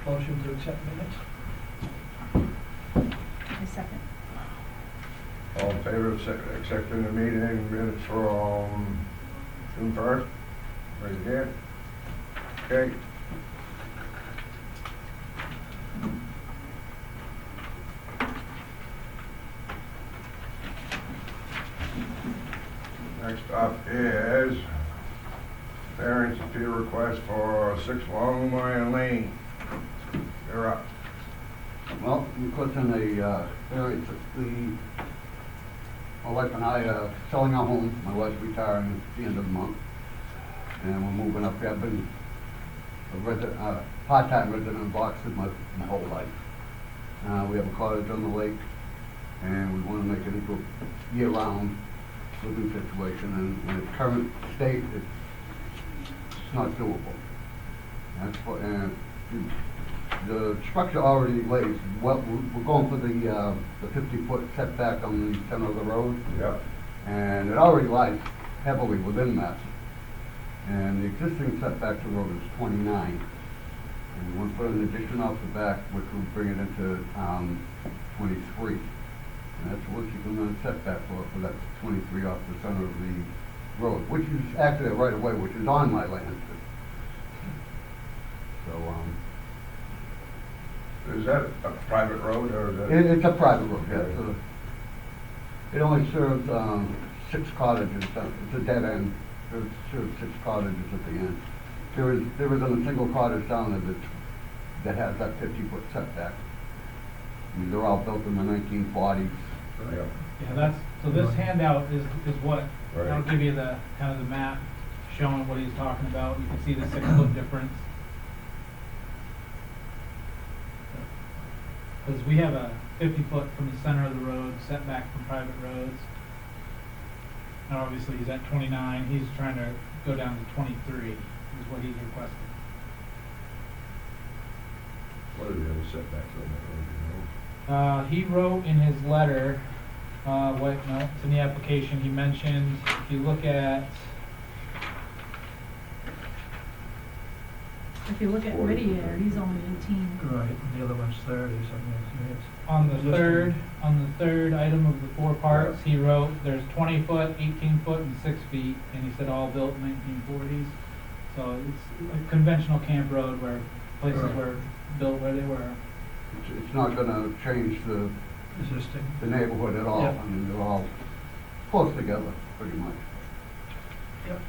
Motion to accept minutes? I second. All in favor of accepting the meeting minutes from June 1st? Raise your hand. Okay. Next up is variance appeal request for 6 Longmire Lane. You're up. Well, because in the variance, my wife and I are selling our home. My wife's retiring at the end of the month, and we're moving up here. I've been a part-time resident of Boston my whole life. We have a cottage on the lake, and we want to make it into a year-round living situation. And in its current state, it's not doable. That's what, and the structure already lays, well, we're going for the 50-foot setback on the center of the road. Yep. And it already lies heavily within that. And the existing setback to the road is 29. And we want to put an addition off the back, which will bring it into 23. And that's what you're going to setback for that 23 off the center of the road, which is actually a right of way, which is on my land. So, Is that a private road or is that? it's a private road, yeah. So it only serves 6 cottages. It's a dead end. It serves 6 cottages at the end. There isn't a single cottage down there that has that 50-foot setback. I mean, they're all built in the 1940s. Yep. Yeah, that's, so this handout is what, Right. that'll give you the, kind of the map showing what he's talking about. You can see the 6-foot difference. Because we have a 50-foot from the center of the road, setback from private roads. And obviously he's at 29, he's trying to go down to 23, is what he's requesting. What are the other setbacks on that road, He wrote in his letter, it's in the application, he mentioned, if you look at, If you look at Whittier, he's only 18. Right, and the other one's 30, something like on the Listed. third item of the 4 parts, he wrote, there's 20 foot, 18 foot, and 6 feet, and he said all built in 1940s. So it's a conventional camp road where places Right. were built where they were. It's not going to change the existing. neighborhood at all. Yep. I mean, they're all close together, pretty much. Yep.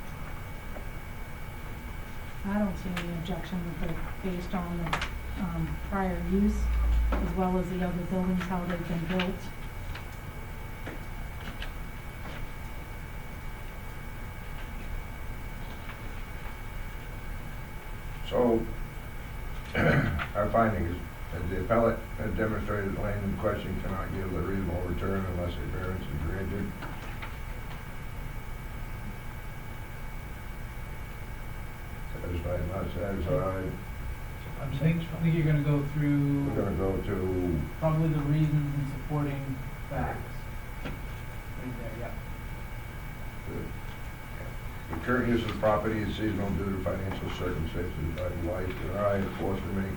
I don't see any objection with it based on the prior use, as well as the other buildings, how they've been built. So, our finding is that the appellate has demonstrated the land in question cannot yield a reasonable return unless a variance is granted. Satisfied, not satisfied. I think you're gonna go through We're gonna go to, probably the reasons and supporting facts. Right there, yeah. the current use of the property is seasonal due to financial circumstances. My wife and I are forced to make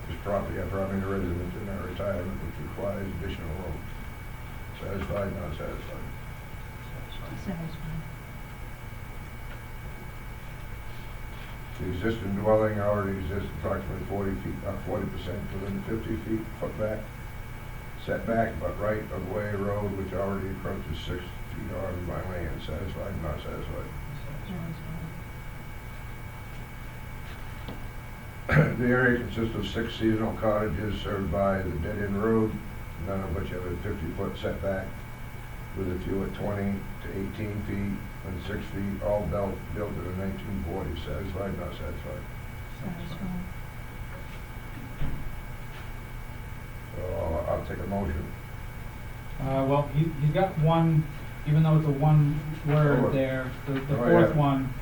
this property a permanent residence in our retirement, which requires additional room. Satisfied, not satisfied. Satisfied. The existing dwelling already exists approximately 40% within the 50 feet setback, but right of way road which already approaches 6 feet on my land. Satisfied, not satisfied. Satisfied. The area consists of 6 seasonal cottages served by the dead-end road, none of which have a 50-foot setback, with a few at 20 to 18 feet and 6 feet, all built in the 1940s. Satisfied, not satisfied. Satisfied. So I'll take a motion. Well, he's got one, even though it's a one word there, the Oh, fourth yeah. one,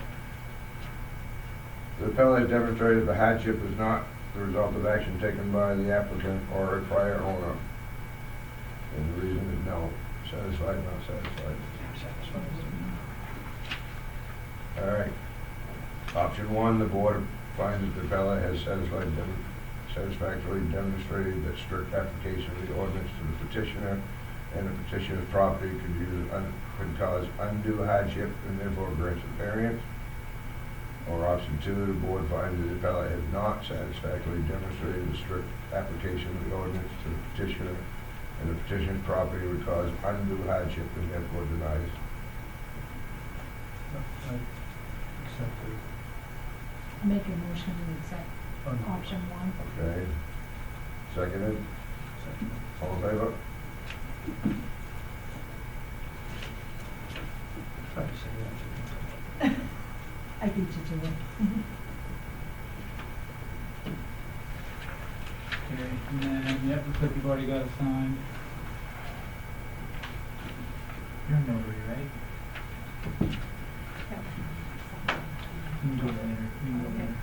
The appellant has demonstrated the hardship is not the result of action taken by the applicant or a prior owner. And the reason is no. Satisfied, not satisfied. All right. Option 1, the board finds that the appellant has satisfied satisfactorily demonstrated that strict application of the ordinance to the petitioner and the petitioner's property could cause undue hardship and therefore grants a variance. Or option two, the board finds that the appellant has not satisfactorily demonstrated the strict application of the ordinance to the petitioner and the petitioner's property would cause undue hardship and therefore denies. I accept it. Make a motion to accept option one. Okay. Seconded. Second. All in favor? Try to say that. I beat you to it. Okay, and then, yep, looks like you've already got it signed. You're a notary, right? You can do it later, you can do it later.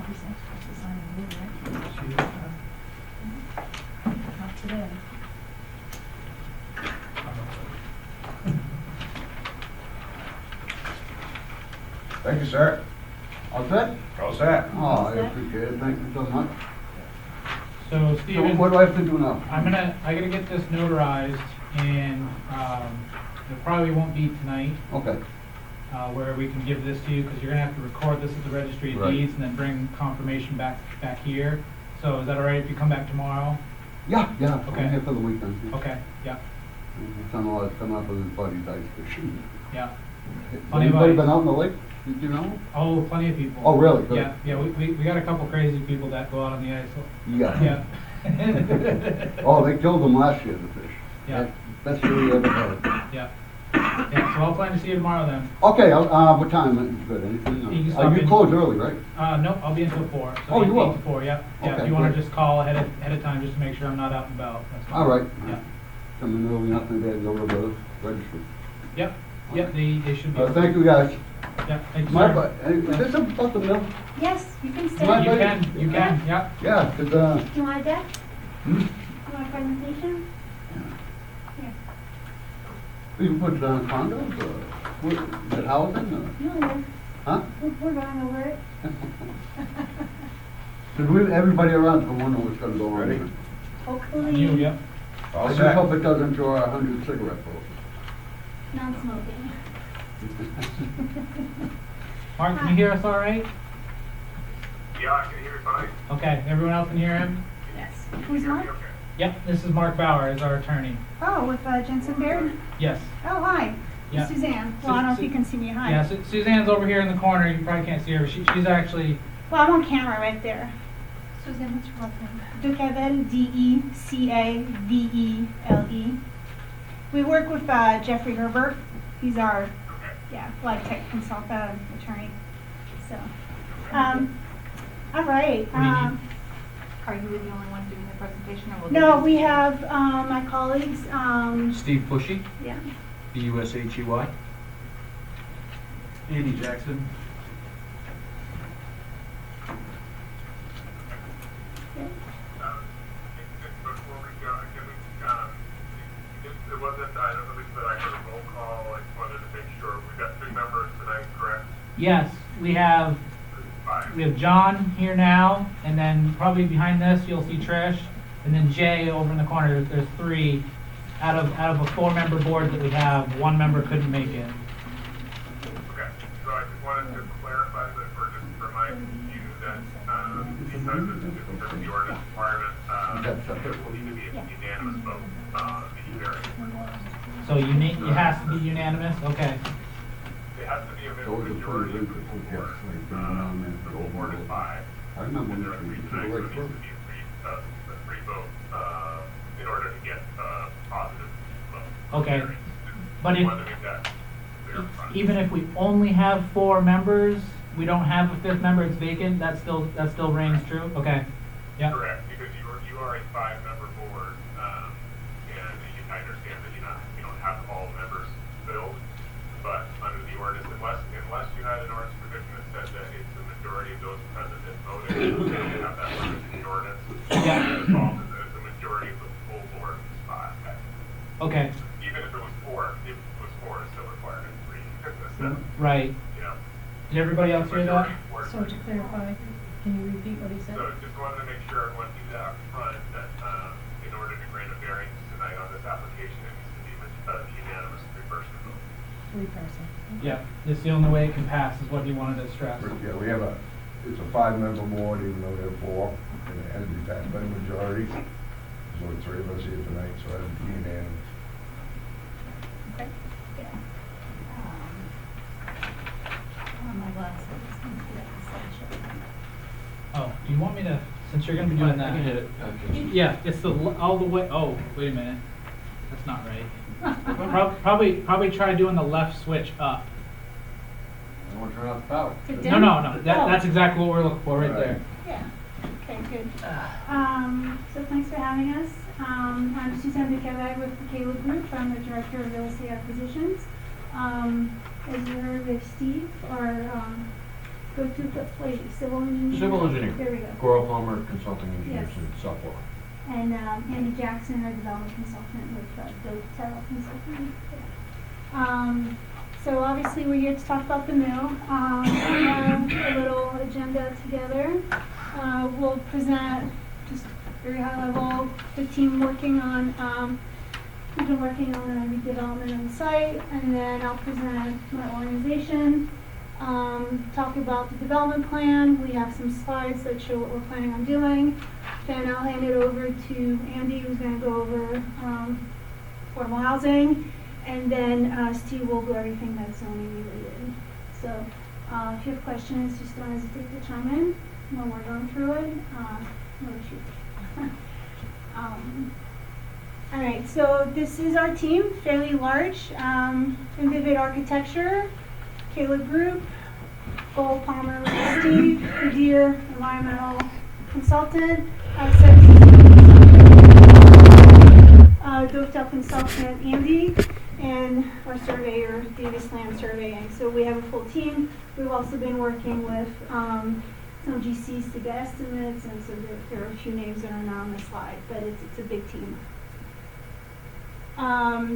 Obviously, I'm supposed to sign a rule, right? See that? Not today. Thank you, sir. All set? All set. Oh, I appreciate it, thank you so much. So So Stephen, what do I have to do now? I gotta get this notarized and, it probably won't be tonight, Okay, where we can give this to you, because you're gonna have to record this at the registry of Right. deeds and then bring confirmation back here. So is that all right if you come back tomorrow? yeah, Okay. I'm here for the weekend. Okay, yeah, Son always come up with his buddy's ice fishing. yeah. Plenty of Anybody ice. been out in the lake? Did you know? Oh, plenty of people. Oh, really? Good. Yeah, yeah, we got a couple crazy people that go out on the ice. Yeah. Yeah. Oh, they killed them last year, the fish. Yeah. Best year we ever had. Yeah. Yeah, so I'll plan to see you tomorrow then. Okay, what time? Good, anything? You can stop You in. close early, right? No, I'll be until 4. So Oh, you will? 8 to 4, yeah. Yeah, Okay, if you wanna great. just call ahead of time just to make sure I'm not out and about, that's fine. All right. Yeah. Come in early enough and then go to the registry. Yep, yep, they should be. Thank you, guys. Yeah, thank you, My, sir. is this about the mill? Yes, you can stay. My You buddy- can, yeah. Yeah, 'cause, You want a deck? hmm? You want a presentation? Here. You can put it on condos, or, what, is it housing, or, You live. huh? We're going over it. Cause everybody around's gonna wonder what's gonna go on. Ready? here. Hopefully. You, yep. All I just set. hope it doesn't draw 100 cigarette bulls. Non-smoking. Mark, can you hear us all right? Yeah, I can hear you fine. Okay, everyone else can hear him? Yes. Can you Who's hear me Mark? okay? Yep, this is Mark Bauer, is our attorney. Oh, with Jensen Baird? Yes. Oh, hi. Yeah. Suzanne. Well, I don't know if you can see me. Hi. Yeah, Suzanne's over here in the corner, you probably can't see her, but she's actually, Well, I'm on camera right there. Suzanne, what's your last name? Decavel, Decavele. We work with Jeffrey Herbert. He's our, life tech consultant, attorney. So, all right. What do you need? Are you the only one doing the presentation, or will No, you- we have my colleagues. Steve Bushy, Yeah. B-U-S-H-E-Y. Andy Jackson. Before we go, can we, it wasn't, I don't believe that I heard a roll call, I just wanted to make sure, we've got 3 members tonight, correct? yes, we have 5. John here now, and then probably behind this, you'll see Trish, and then Jay over in the corner, there's 3. Out of a 4-member board that we have, 1 member couldn't make it. Okay, so I just wanted to clarify that, or just remind you that, because of the ordinance requirement, there will need to be a unanimous vote, the variance. So it has to be unanimous, okay. It has to be a Those are majority pretty of the good full people, board. like, around there. The full board is 5. I remember And there when are 3 we tonight, so it took needs the to be a 3 vote, in order to get a positive vote. Okay. Just But if, wanted to make that clear up front. even if we only have 4 members, we don't have a 5th member, it's vacant, that still reigns true? Okay, yep, Correct, because you are a 5-member board, and I understand that you don't have all members filled, but under the ordinance, unless you had an ordinance provision that said that it's the majority of those present that voted, they don't have that language in the ordinance. Yeah. The default is that it's the majority of the full board is 5. okay, Even 4 is still required in 3. So, Right. you know, Did everybody else hear that? majority work. So to clarify, can you repeat what he said? So just wanted to make sure everyone knew that up front, that in order to grant a variance tonight on this application, it needs to be with unanimous 3-person vote. 3-person. Yeah, it's the only way it can pass is what he wanted to stress. Yeah, we have it's a 5-member board, even though there are 4, and it has to be passed by the majority. There's only 3 of us here tonight, so it has to be unanimous. Okay. Yeah. My glasses. Oh, do you want me to, since you're gonna be doing that? I can hit it. Yeah, it's all the way, oh, wait a minute. That's not right. Probably try doing the left switch up. I want to turn off the power. Sit No, down? no, no, Oh. that's exactly what we're looking for right Right. there. Yeah, okay, good. So thanks for having us. I'm Suzanne McKevett with the Caleb Group. I'm the Director of Real Estate Acquisitions. As you heard with Steve, go to the, wait, civil engineer? Civil engineer. There we go. Coral Palmer Consulting Engineers Yes. in Southport. And Andy Jackson, our development consultant with Dotel Consulting. Yeah. So obviously we're here to talk about the mill. We have a little agenda together. We'll present just very high level, the team working on, we've been working on a redevelopment on the site, and then I'll present my organization, talk about the development plan. We have some slides that show what we're planning on doing. Then I'll hand it over to Andy, who's going to go over affordable housing, and then Steve will go everything that's zoning related. So if you have questions, just don't hesitate to chime in when we're going through it. No issues. All right, so this is our team, fairly large. Vivid Architecture, Caleb Group, Gold Palmer with Steve, Kadir, environmental consultant, Dotel consultant Andy, and our surveyor, Davis Land Surveying. So we have a full team. We've also been working with some GCs to get estimates, and so there are a few names that are not on the slide, but it's a big team.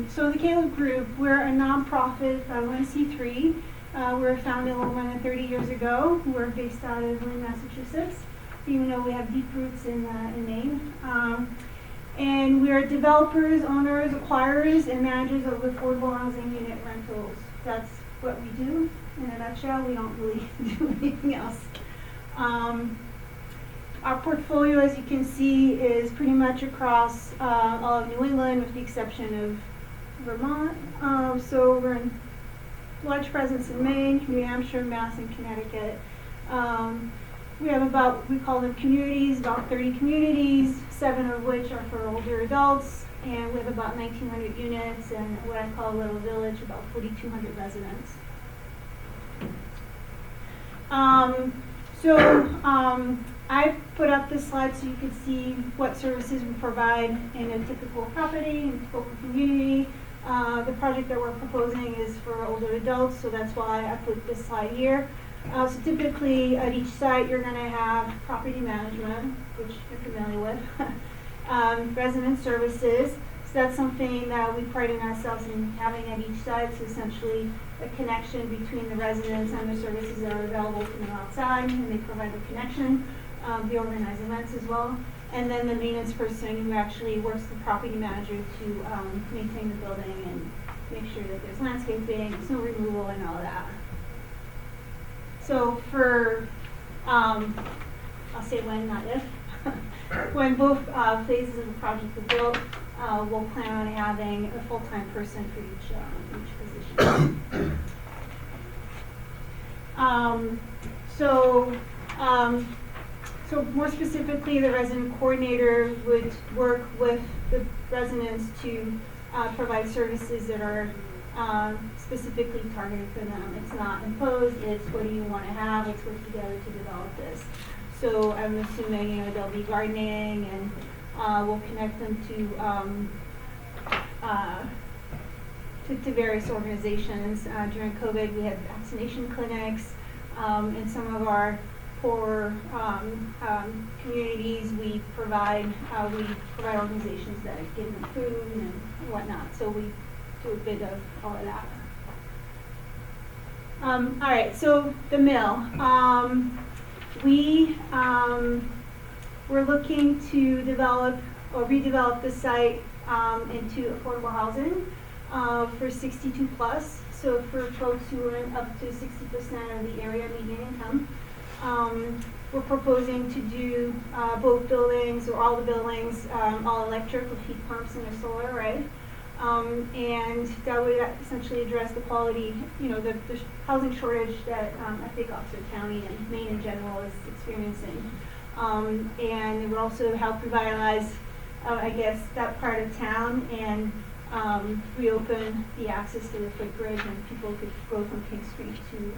So the Caleb Group, we're a nonprofit 501c3. We were founded a little more than 30 years ago. We're based out of Maine, Massachusetts, even though we have deep roots in Maine. And we are developers, owners, acquirers, and managers of affordable housing unit rentals. That's what we do in a nutshell. We don't really do anything else. Our portfolio, as you can see, is pretty much across all of New England, with the exception of Vermont. So we're in large presence in Maine, New Hampshire, Mass, and Connecticut. We have about, we call them communities, about 30 communities, 7 of which are for older adults, and we have about 1,900 units and what I call a little village, about 4,200 residents. I put up this slide so you could see what services we provide in a typical property, in a typical community. The project that we're proposing is for older adults, so that's why I put this slide here. So typically at each site you're going to have property management, which you're familiar with, resident services. So that's something that we pride in ourselves in having at each site. So essentially a connection between the residents and the services that are available to them outside, and they provide the connection. They organize events as well. And then the maintenance person who actually works the property manager to maintain the building and make sure that there's landscaping, snow removal, and all of that. So for, I'll say when, not if, when both phases of the project are built, we'll plan on having a full-time person for each position. So more specifically, the resident coordinator would work with the residents to provide services that are specifically targeted for them. It's not imposed, it's what do you want to have, let's work together to develop this. So I'm assuming, there'll be gardening, and we'll connect them to various organizations. During COVID, we had vaccination clinics. In some of our poor communities, we provide organizations that give them food and whatnot. So we do a bit of all of that. All right, so the mill. We're looking to develop or redevelop the site into affordable housing for 62 plus. So for folks who earn up to 60% of the area median income. We're proposing to do both buildings or all the buildings, all electric with heat pumps and a solar array. And that would essentially address the quality, the housing shortage that I think Oxford County and Maine in general is experiencing. And it would also help revitalize, that part of town and reopen the access to the footbridge, and people could go from King Street to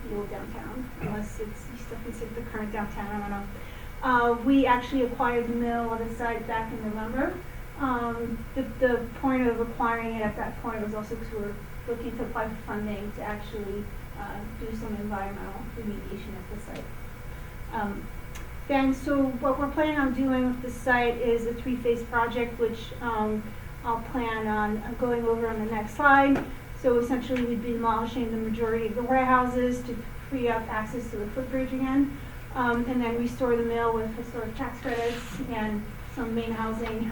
the old downtown, unless you still consider the current downtown, I don't know. We actually acquired the mill on the site back in November. The point of acquiring it at that point was also because we were looking to apply for funding to actually do some environmental remediation at the site. Then, so what we're planning on doing with the site is a 3-phase project, which I'll plan on going over on the next slide. So essentially we'd be demolishing the majority of the warehouses to free up access to the footbridge again, and then restore the mill with historic tax credits and some Maine housing,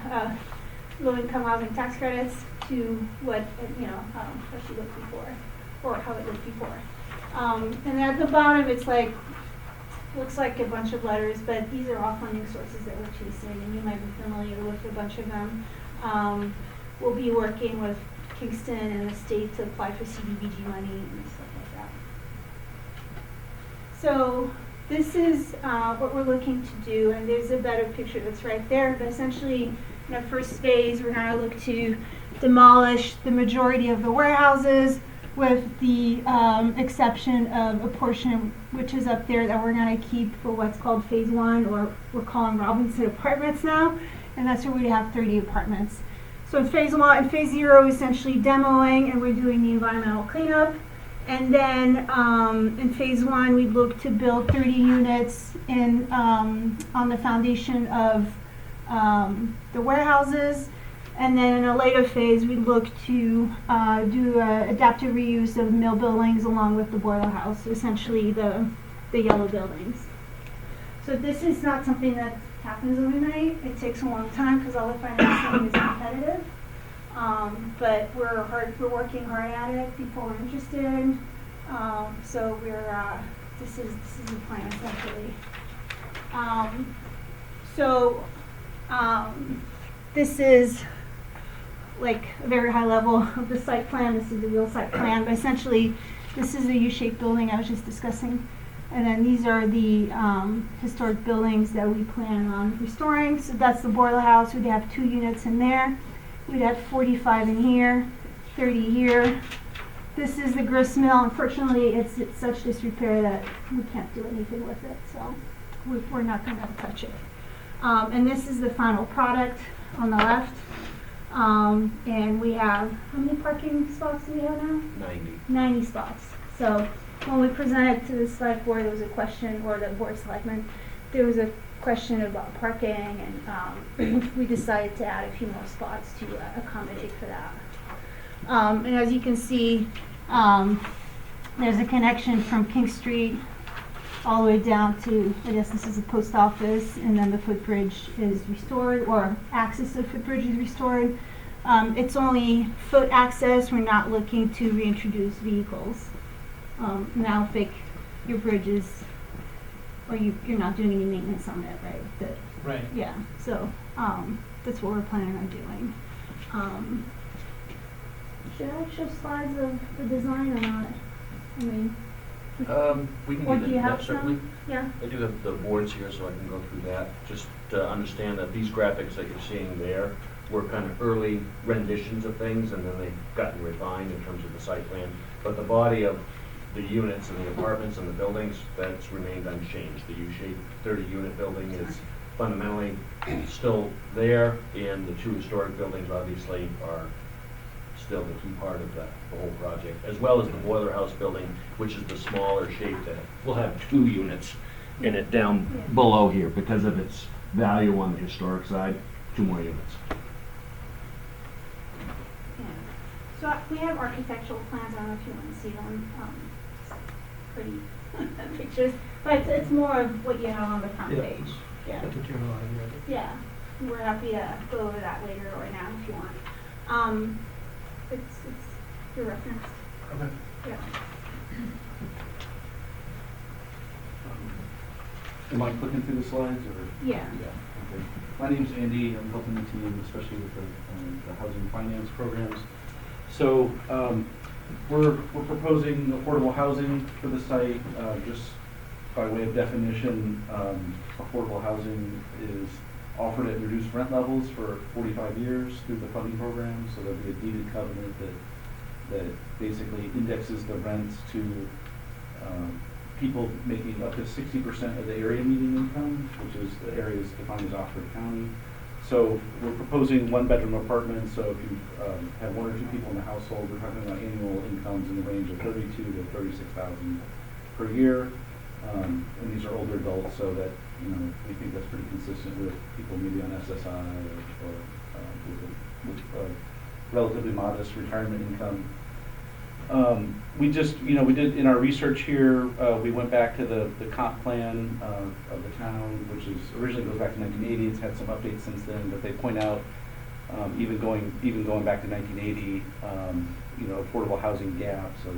low-income housing tax credits to what, what she looked before, or how it looked before. And at the bottom, it's looks like a bunch of letters, but these are all funding sources that we're chasing, and you might be familiar with a bunch of them. We'll be working with Kingston and the state to apply for CDBG money and stuff like that. So this is what we're looking to do, and there's a better picture that's right there. But essentially, in the first phase, we're going to look to demolish the majority of the warehouses, with the exception of a portion which is up there that we're going to keep for what's called phase 1, or we're calling Robinson Apartments now, and that's where we have 30 apartments. So in phase 1 and phase 0, essentially demoing, and we're doing the environmental cleanup. And then in phase 1, we look to build 30 units in on the foundation of the warehouses. And then in a later phase, we look to do adaptive reuse of mill buildings along with the boiler house, so essentially the yellow buildings. So this is not something that happens overnight. It takes a long time because all the financing is competitive. But we're working hard at it. People are interested. So this is the plan essentially. This is like a very high level of the site plan. This is the real site plan, but essentially this is the U-shaped building I was just discussing. And then these are the historic buildings that we plan on restoring. So that's the boiler house. We'd have 2 units in there. We'd have 45 in here, 30 here. This is the grist mill. Unfortunately, it's such disrepair that we can't do anything with it. So we're not going to touch it. And this is the final product on the left. And we have, how many parking spots do we have now? 90 spots. So when we presented to the select board, there was a question, or the board of selectmen, there was a question about parking, and we decided to add a few more spots to accommodate for that. And as you can see, there's a connection from King Street all the way down to, I guess this is a post office, and then the footbridge is restored, or access to the footbridge is restored. It's only foot access. We're not looking to reintroduce vehicles. Now, if your bridge is, or you're not doing any maintenance on it, right? Right. Yeah. So that's what we're planning on doing. Should I show slides of the design or not? I mean, We can or do do you that, have certainly. some? Yeah. I do have the boards here, so I can go through that. Just to understand that these graphics that you're seeing there were kind of early renditions of things, and then they've gotten refined in terms of the site plan. But the body of the units and the apartments and the buildings, that's remained unchanged. The U-shaped 30-unit building is fundamentally still there, and the 2 historic buildings obviously are still the key part of the whole project, as well as the boiler house building, which is the smaller shape that will have 2 units in it down below here because of its value on the historic side. 2 more units. So have architectural plans, I don't know if you want to see them, pretty pictures, but it's more of what you have on the front Yeah. page, yeah. That's what you're on, yeah. Yeah, we're happy to go over that later or now if you want. It's your reference, Okay. yeah. Am I clicking through the slides or? Yeah. Okay. My name's Andy. I'm helping the team, especially with the housing finance programs. So, we're proposing affordable housing for the site. Just by way of definition, affordable housing is offered at reduced rent levels for 45 years through the funding program. So there'll be a deeded covenant that basically indexes the rents to people making up to 60% of the area median income, which is the areas defined as Oxford County. So we're proposing one-bedroom apartments. So if you have one or two people in the household, we're talking about annual incomes in the range of $32,000 to $36,000 per year. And these are older adults, so that we think that's pretty consistent with people maybe on SSI or with a relatively modest retirement income. We just, we did in our research here, we went back to the comp plan of the town, which is originally goes back to 1980. It's had some updates since then, but they point out even going back to 1980, affordable housing gap. So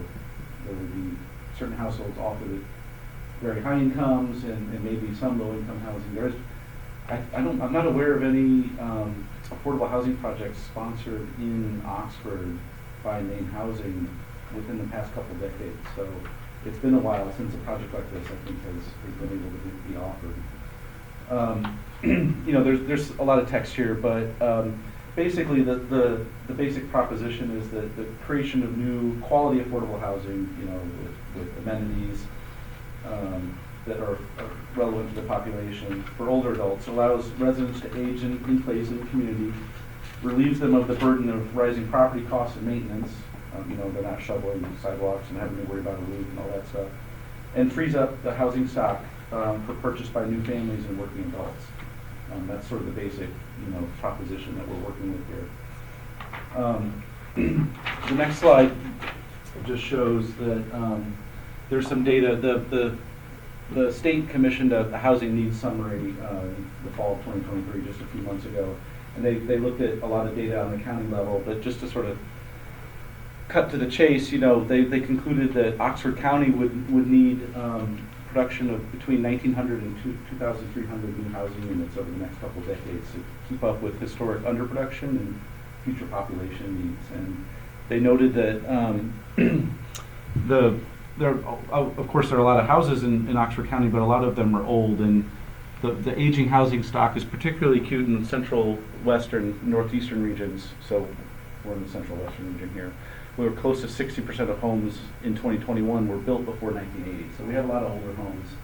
there would be certain households offered very high incomes and maybe some low income housing. I'm not aware of any affordable housing projects sponsored in Oxford by Maine Housing within the past couple decades. So it's been a while since a project like this, I think, has been able to be offered. There's a lot of text here, but basically the basic proposition is that the creation of new quality affordable housing, with amenities that are relevant to the population for older adults allows residents to age in place in the community, relieves them of the burden of rising property costs and maintenance. They're not shoveling sidewalks and having to worry about a roof and all that stuff, and frees up the housing stock for purchase by new families and working adults. That's sort of the basic, proposition that we're working with here. The next slide just shows that there's some data. The state commissioned a housing needs summary in the fall of 2023, just a few months ago, and they looked at a lot of data on the county level. But just to sort of cut to the chase, they concluded that Oxford County would need production of between 1,900 and 2,300 new housing units over the next couple of decades to keep up with historic underproduction and future population needs. And they noted that of course, there are a lot of houses in Oxford County, but a lot of them are old, and the aging housing stock is particularly acute in the central, western, northeastern regions. So we're in the central western region here. We were close to 60% of homes in 2021 were built before 1980. So we have a lot of older homes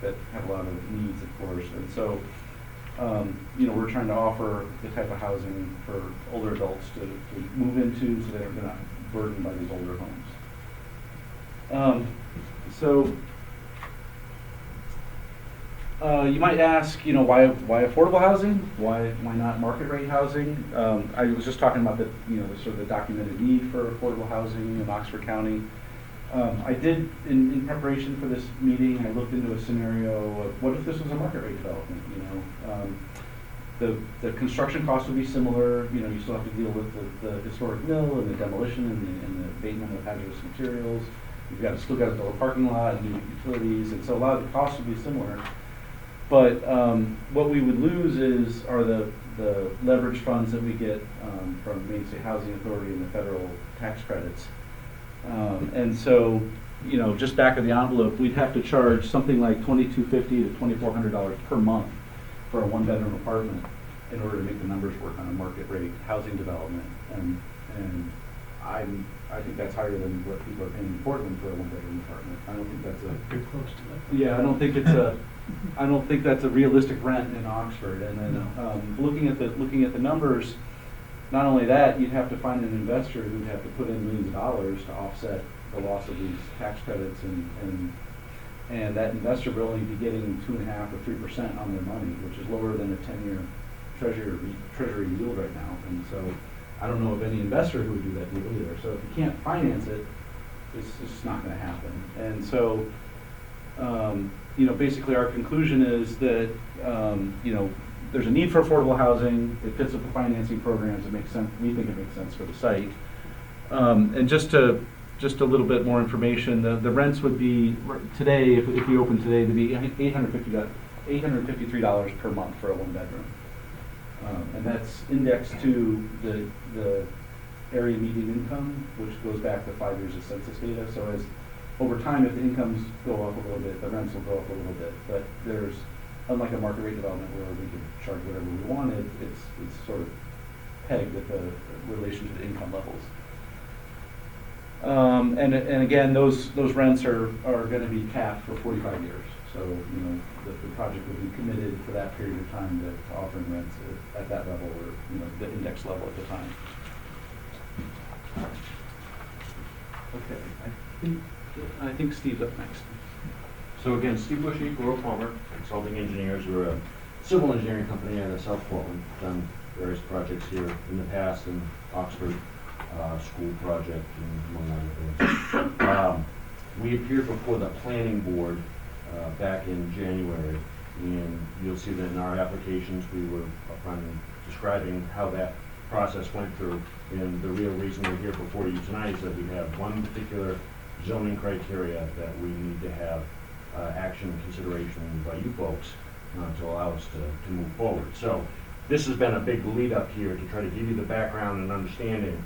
that have a lot of needs, of course. And so, we're trying to offer the type of housing for older adults to move into so they're not burdened by these older homes. You might ask, why affordable housing? Why not market rate housing? I was just talking about the sort of the documented need for affordable housing in Oxford County. I did, in preparation for this meeting, I looked into a scenario of what if this was a market rate development? The construction costs would be similar. You still have to deal with the historic mill and the demolition and the abatement of hazardous materials. You've still got to build a parking lot and new utilities, and so a lot of the costs would be similar. But what we would lose are the leverage funds that we get from Maine State Housing Authority and the federal tax credits. And so, just back of the envelope, we'd have to charge something like $2,250 to $2,400 per month for a one-bedroom apartment in order to make the numbers work on a market rate housing development. And I think that's higher than what people are paying in Portland for a one-bedroom apartment. I don't think that's Pretty close to that. yeah, I don't think that's a realistic rent in Oxford. And then looking at the numbers, not only that, you'd have to find an investor who'd have to put in millions of dollars to offset the loss of these tax credits, and that investor will only be getting 2.5% or 3% on their money, which is lower than a 10-year treasury yield right now. And so I don't know of any investor who would do that deal either. So if you can't finance it, it's just not gonna happen. And so, basically our conclusion is that, there's a need for affordable housing, it fits with the financing programs, it makes sense, we think it makes sense for the site. And just a little bit more information, the rents would be, today, if we open today, to be $853 per month for a one-bedroom. And that's indexed to the area median income, which goes back to 5 years of census data. So as over time, if the incomes go up a little bit, the rents will go up a little bit. But there's, unlike a market rate development where we could charge whatever we wanted, it's sort of pegged at the relation to the income levels. And again, those rents are going to be capped for 45 years. So the project will be committed for that period of time to offering rents at that level, or the index level at the time. Okay, I think Steve's up next. So again, Steve Bushy, Rural Palmer, Consulting Engineers. We're a civil engineering company out of South Portland. Done various projects here in the past, in Oxford school project and among other things. We appeared before the planning board back in January, and you'll see that in our applications we were upfront describing how that process went through. And the real reason we're here before you tonight is that we have one particular zoning criteria that we need to have action and consideration by you folks to allow us to move forward. So this has been a big lead up here to try to give you the background and understanding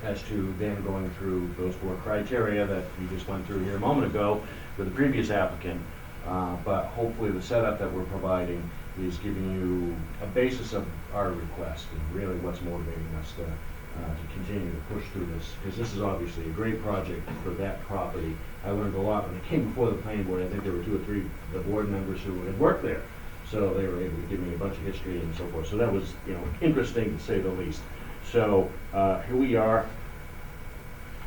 as to then going through those 4 criteria that we just went through here a moment ago with the previous applicant. But hopefully the setup that we're providing is giving you a basis of our request and really what's motivating us to continue to push through this, because this is obviously a great project for that property. I learned a lot when I came before the planning board. I think there were 2 or 3 of the board members who had worked there, so they were able to give me a bunch of history and so forth. So that was interesting to say the least. So here we are.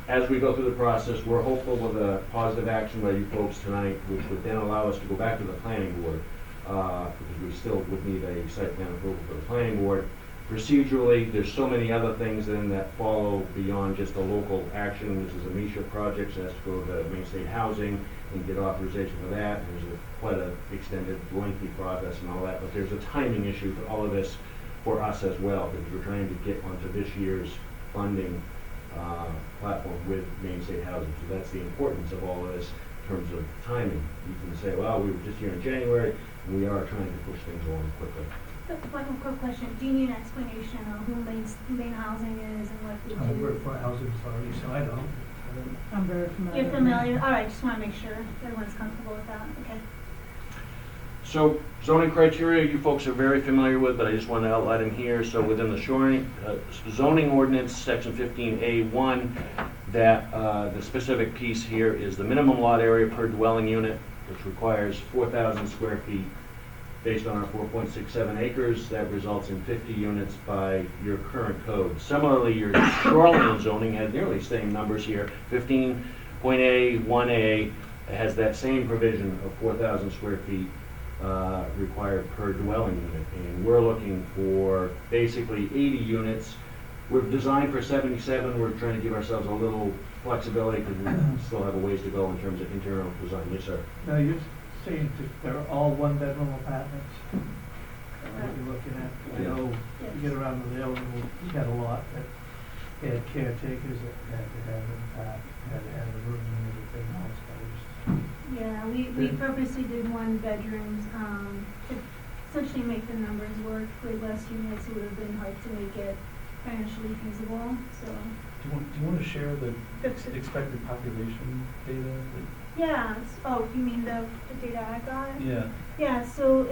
As we go through the process, we're hopeful with a positive action by you folks tonight, which would then allow us to go back to the planning board, because we still would need a site plan approval for the planning board. Procedurally, there's so many other things then that follow beyond just a local action. This is a MISHA project, so it has to go to Maine State Housing and get authorization for that. There's quite an extended, lengthy process and all that, but there's a timing issue for all of this for us as well, because we're trying to get onto this year's funding platform with Maine State Housing. So that's the importance of all of this in terms of timing. You can say, well, we were just here in January, and we are trying to push things along quickly. One quick question, do you need an explanation of who Maine Housing is and what they I'm do? working for a housing authority, so I don't. I'm very familiar. You're familiar? All right, just want to make sure everyone's comfortable with that. Okay. So zoning criteria you folks are very familiar with, but I just want to outline them here. So within the zoning ordinance, section 15A1, that the specific piece here is the minimum lot area per dwelling unit, which requires 4,000 square feet. Based on our 4.67 acres, that results in 50 units by your current code. Similarly, your shoreline zoning has nearly the same numbers here. 15.1A has that same provision of 4,000 square feet required per dwelling unit. And we're looking for basically 80 units. We've designed for 77. We're trying to give ourselves a little flexibility because we still have a ways to go in terms of internal design. Yes, sir. Now, you're saying that they're all 1-bedroom apartments? What you're looking at? I know you get around the rail, you got a lot that had caretakers that had to have had a room and everything else. Yeah, we purposely did 1 bedrooms to essentially make the numbers work. With less units, it would have been hard to make it financially feasible. So. Do you want to share the expected population data? Yeah. Oh, you mean the data I got? Yeah. Yeah. So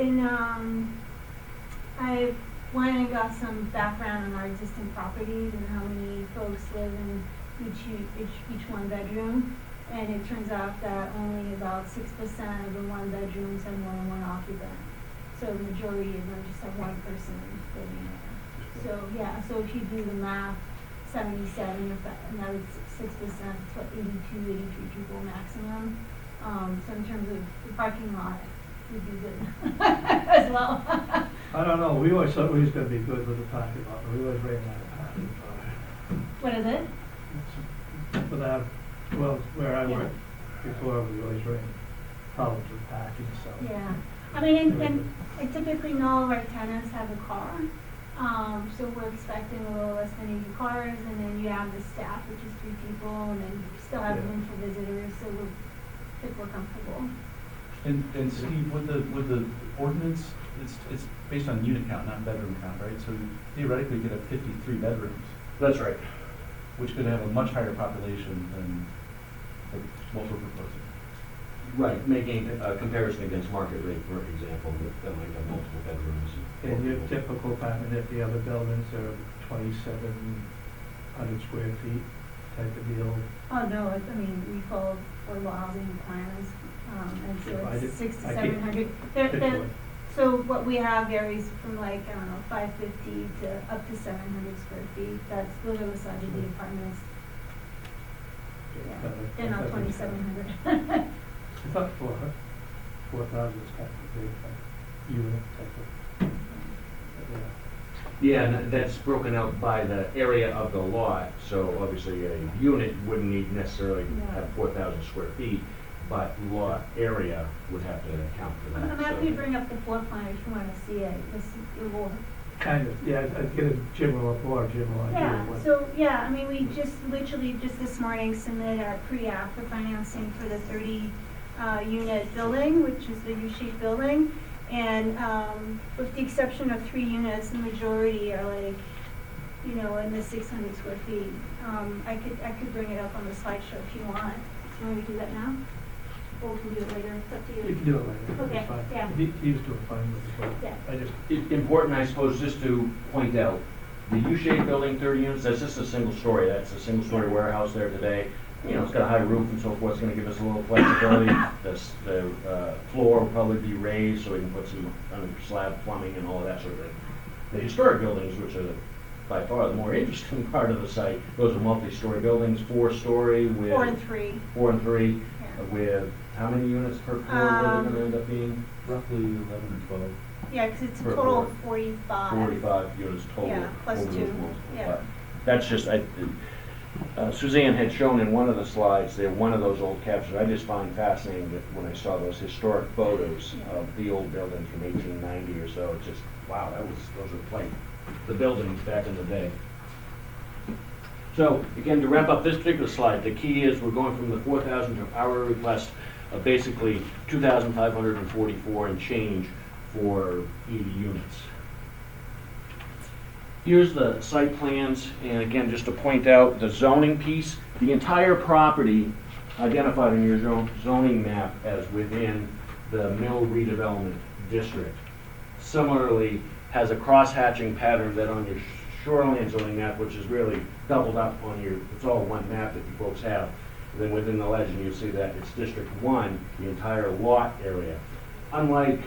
I went and got some background on our existing properties and how many folks live in each 1 bedroom. And it turns out that only about 6% of the 1 bedrooms have more than 1 occupant. So the majority of them just have 1 person living there. So yeah, so if you do the math, 77, and that was 6%, it's what, 82, 83 people maximum. So in terms of the parking lot, we'd be good as well. I don't know, we always thought we was gonna be good with the parking lot, but we always ran out of parking. What is it? Without, well, where I worked before, we always ran problems with parking, so. Yeah, I mean, and typically not all of our tenants have a car. So we're expecting a little less than 80 cars, and then you have the staff, which is 3 people, and then you still have Yeah. room for visitors, so I think we're comfortable. And Steve, with the ordinance, it's based on unit count, not bedroom count, right? So theoretically, you could have 53 bedrooms, That's right. which could have a much higher population than what we're proposing. Right, making a comparison against market rate, for example, that might have multiple bedrooms. And your typical apartment at the other buildings are 2,700 square feet type of deal. Oh, no, I mean, we follow affordable housing requirements, and so Yeah, I it's did- 6 to I can't 700. picture it. So what we have varies from like, I don't know, 550 to up to 700 square feet. Those are the size of the apartments. Yeah, they're not 2,700. I thought 4,000 is kind of big, like, unit type of, yeah. Yeah, and that's broken out by the area of the lot, so obviously a unit wouldn't need necessarily have 4,000 square feet, but lot area would have to account for that. I'm happy to bring up the floor plan if you want to see it. It will. Kind of, yeah, I'd get a general idea Yeah, of what. so, yeah, I mean, we just literally just this morning submitted our pre-app for financing for the 30 unit building, which is the U-shaped building. And with the exception of 3 units, the majority are like, you know, in the 600 square feet. I could bring it up on the slideshow if you want. Do you want me to do that now? Or we can do it later, it's up to You you. can do it later, Okay, it's fine. yeah. He was doing fine with it, but Yeah. I just, Important, I suppose, just to point out, the U-shaped building, 30 units, that's just a single story. That's a single story warehouse there today. You know, it's got a high roof and so forth, it's gonna give us a little flexibility. The floor will probably be raised, so we can put some under slab plumbing and all of that sort of thing. The historic buildings, which are by far the more interesting part of the site, those are multi-story buildings, 4-story with. 4 and 3. 4 and 3, Yeah. with how many units per floor are they gonna end up being? Roughly 11 or 12. Yeah, because it's a Per total floor. of 45. 45 units total. Yeah, plus over those 2, multiple. yeah. But that's just, Suzanne had shown in one of the slides there, one of those old captions. I just find fascinating that when I saw those historic photos of the old buildings from 1890 or so, it's just, wow, those were like the buildings back in the day. So, again, to wrap up this particular slide, the key is we're going from the 4,000 to our request of basically 2,544 and change for 80 units. Here's the site plans, and again, just to point out the zoning piece, the entire property identified in your zoning map as within the mill redevelopment district. Similarly, has a cross-hatching pattern that on your shoreline zoning map, which is really doubled up on your, it's all one map that you folks have. And then within the legend, you'll see that it's District 1, the entire lot area. Unlike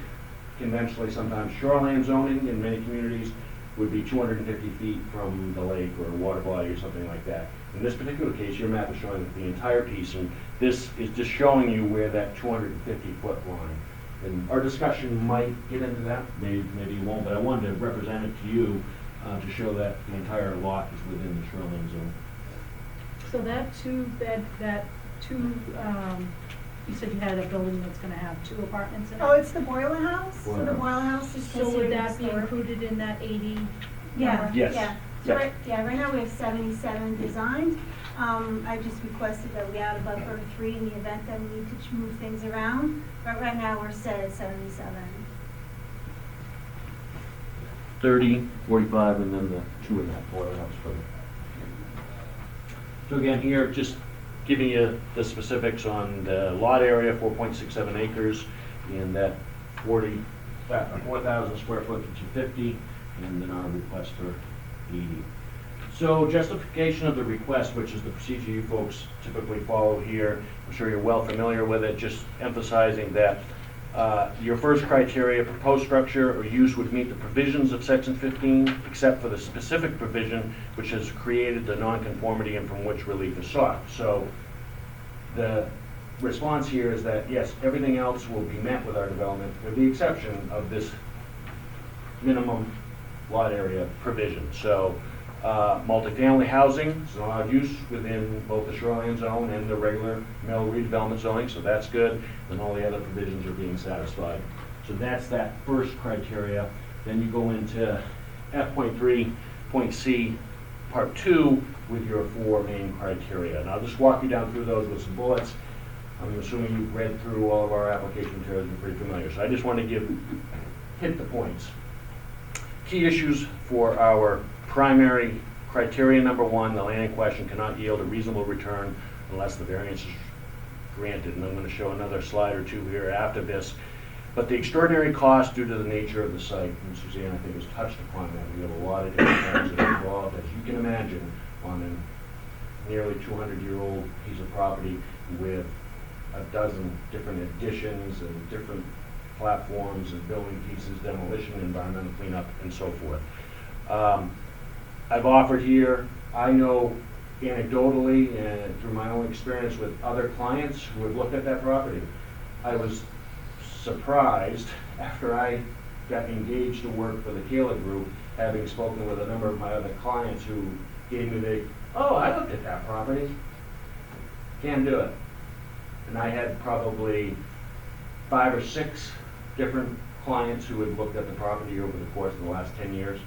conventionally sometimes shoreline zoning in many communities would be 250 feet from the lake or a water body or something like that. In this particular case, your map is showing the entire piece, and this is just showing you where that 250-foot line. And our discussion might get into that, maybe you won't, but I wanted to represent it to you to show that the entire lot is within the shoreline zone. So that two, you said you had a building that's gonna have 2 apartments in it? Oh, it's the boiler house? So Boiler the house. boiler house is So considered would that be historic. included in that 80 Yeah, number? Yes. yeah. So right now we have 77 designed. I just requested that we add a buffer of 3 in the event that we need to move things around. But right now we're set at 77. 30, 45, and then the 2 in that boiler house. So again, here, just giving you the specifics on the lot area, 4.67 acres, and that 4,000 square foot to 250, and then our request for 80. So justification of the request, which is the procedure you folks typically follow here, I'm sure you're well familiar with it, just emphasizing that your first criteria, proposed structure or use would meet the provisions of section 15, except for the specific provision which has created the nonconformity and from which relief is sought. So the response here is that, yes, everything else will be met with our development, with the exception of this minimum lot area provision. So Multifamily housing is allowed use within both the shoreline zone and the regular mill redevelopment zoning, so that's good, and all the other provisions are being satisfied. So that's that first criteria. Then you go into F.3, point C, part 2, with your 4 main criteria. And I'll just walk you down through those with some bullets. I'm assuming you've read through all of our application materials, you're pretty familiar. So I just want to hit the points. Key issues for our primary criteria: number 1, the land in question cannot yield a reasonable return unless the variance is granted. And I'm going to show another slide or two here after this. But the extraordinary cost due to the nature of the site, and Suzanne, I think, has touched upon that. We have a lot of different things that are involved, as you can imagine, on a nearly 200-year-old piece of property with a dozen different additions and different platforms and building pieces, demolition, environmental cleanup, and so forth. I've offered here, I know anecdotally and through my own experience with other clients who have looked at that property, I was surprised after I got engaged to work for the Keeler Group, having spoken with a number of my other clients who gave me oh, I looked at that property, can't do it. And I had probably 5 or 6 different clients who had looked at the property over the course of the last 10 years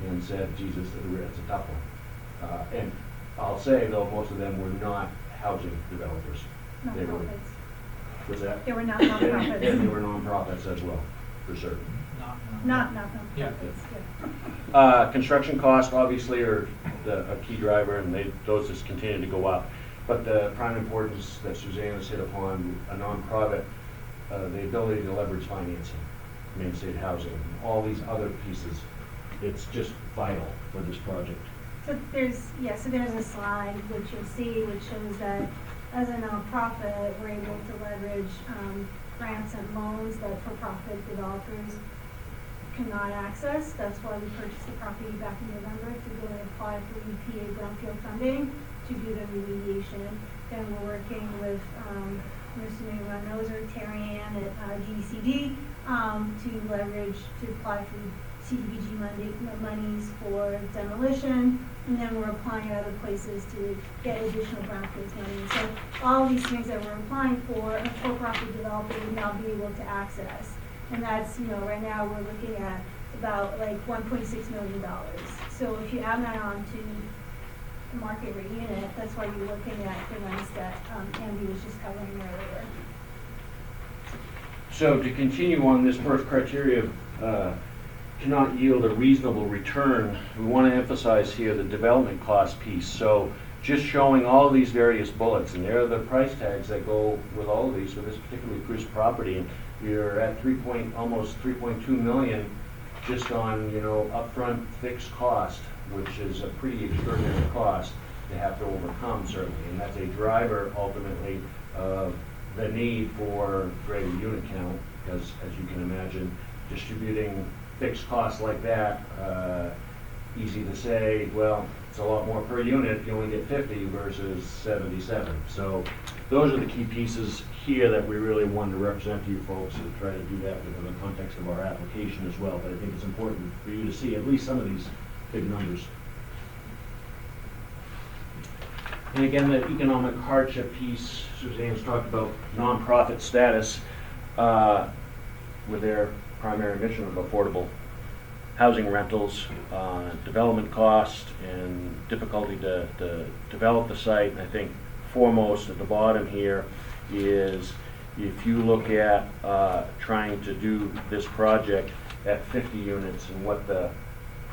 and said, Jesus, it's a tough one. And I'll say, though, most of them were not housing developers. They were, what's that? They were not And nonprofits. they were nonprofits as well, for certain. Not nonprofits, Yeah. yeah. Construction costs obviously are a key driver, and those just continue to go up. But the prime importance that Suzanne has hit upon, a nonprofit, the ability to leverage financing, Maine State Housing, all these other pieces, it's just vital for this project. So there's a slide which you'll see which shows that as a nonprofit, we're able to leverage grants and loans that for-profit developers cannot access. That's why we purchased the property back in November to go and apply for EPA brownfield funding to do the remediation. Then we're working with Mr. Ron knows or Terry Ann at GDCD to leverage to apply for CDBG monies for demolition, and then we're applying at other places to get additional brownfields money. So all these things that we're applying for, a for-profit developer would now be able to access. And that's, right now we're looking at about like $1.6 million. So if you add that on to the market rate unit, that's why you're looking at the rents that Andy was just covering earlier. So to continue on this first criteria of cannot yield a reasonable return, we want to emphasize here the development cost piece. So just showing all of these various bullets, and there are the price tags that go with all of these for this particular piece of property. And you're at almost 3.2 million just on upfront fixed cost, which is a pretty extraordinary cost to have to overcome, certainly. And that's a driver ultimately of the need for greater unit count, because as you can imagine, distributing fixed costs like that, easy to say, well, it's a lot more per unit if you only get 50 versus 77. So those are the key pieces here that we really wanted to represent to you folks, and try to do that within the context of our application as well. But I think it's important for you to see at least some of these big numbers. And again, the economic hardship piece, Suzanne's talked about nonprofit status with their primary mission of affordable housing rentals, development cost, and difficulty to develop the site. And I think foremost at the bottom here is if you look at trying to do this project at 50 units and what the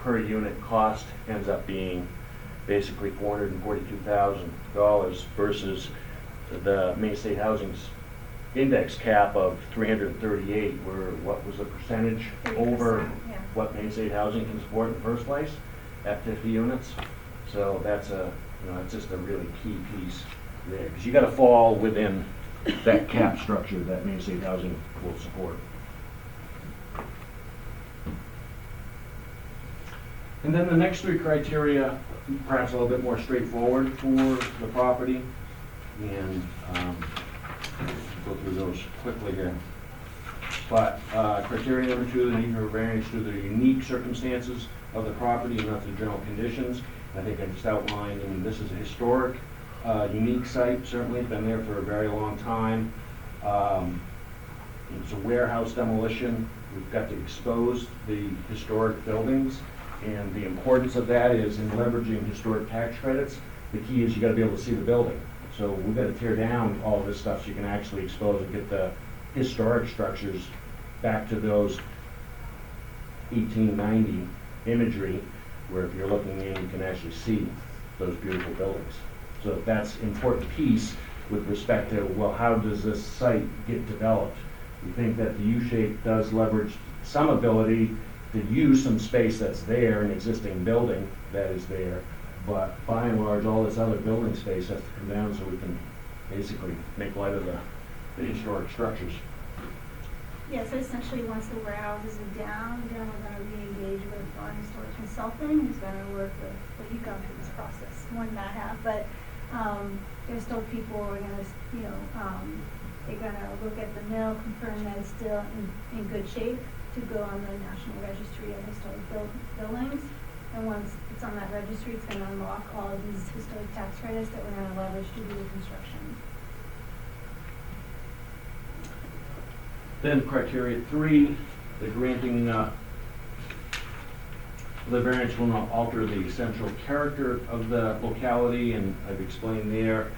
per unit cost ends up being, basically $442,000 versus the Maine State Housing's index cap of 338, where what was the percentage over what Maine State Housing can support in the first place at 50 units. So that's it's just a really key piece there, because you got to fall within that cap structure that Maine State Housing will support. And then the next 3 criteria, perhaps a little bit more straightforward for the property, and go through those quickly here. But criteria number 2, the need for variance to the unique circumstances of the property, not the general conditions. I think I just outlined, I mean, this is a historic, unique site, certainly been there for a very long time. It's a warehouse demolition. We've got to expose the historic buildings, and the importance of that is in leveraging historic tax credits. The key is you gotta be able to see the building. So we've gotta tear down all this stuff so you can actually expose and get the historic structures back to those 1890 imagery, where if you're looking in, you can actually see those beautiful buildings. So that's an important piece with respect to, well, how does this site get developed? We think that the U-shape does leverage some ability to use some space that's there, an existing building that is there, but by and large, all this other building space has to come down so we can basically make light of the historic structures. Yeah, so essentially, once the warehouses are down, then we're gonna re-engage with our historic consultant, who's gonna work with, well, you've gone through this process more than I have, but, there's still people who are gonna, they're gonna look at the mill, confirm that it's still in good shape to go on the National Registry of Historic Buildings. And once it's on that registry, it's gonna unlock all of these historic tax credits that we're gonna leverage to do the construction. Then criteria 3, the granting, the variance will not alter the essential character of the locality, and I've explained there.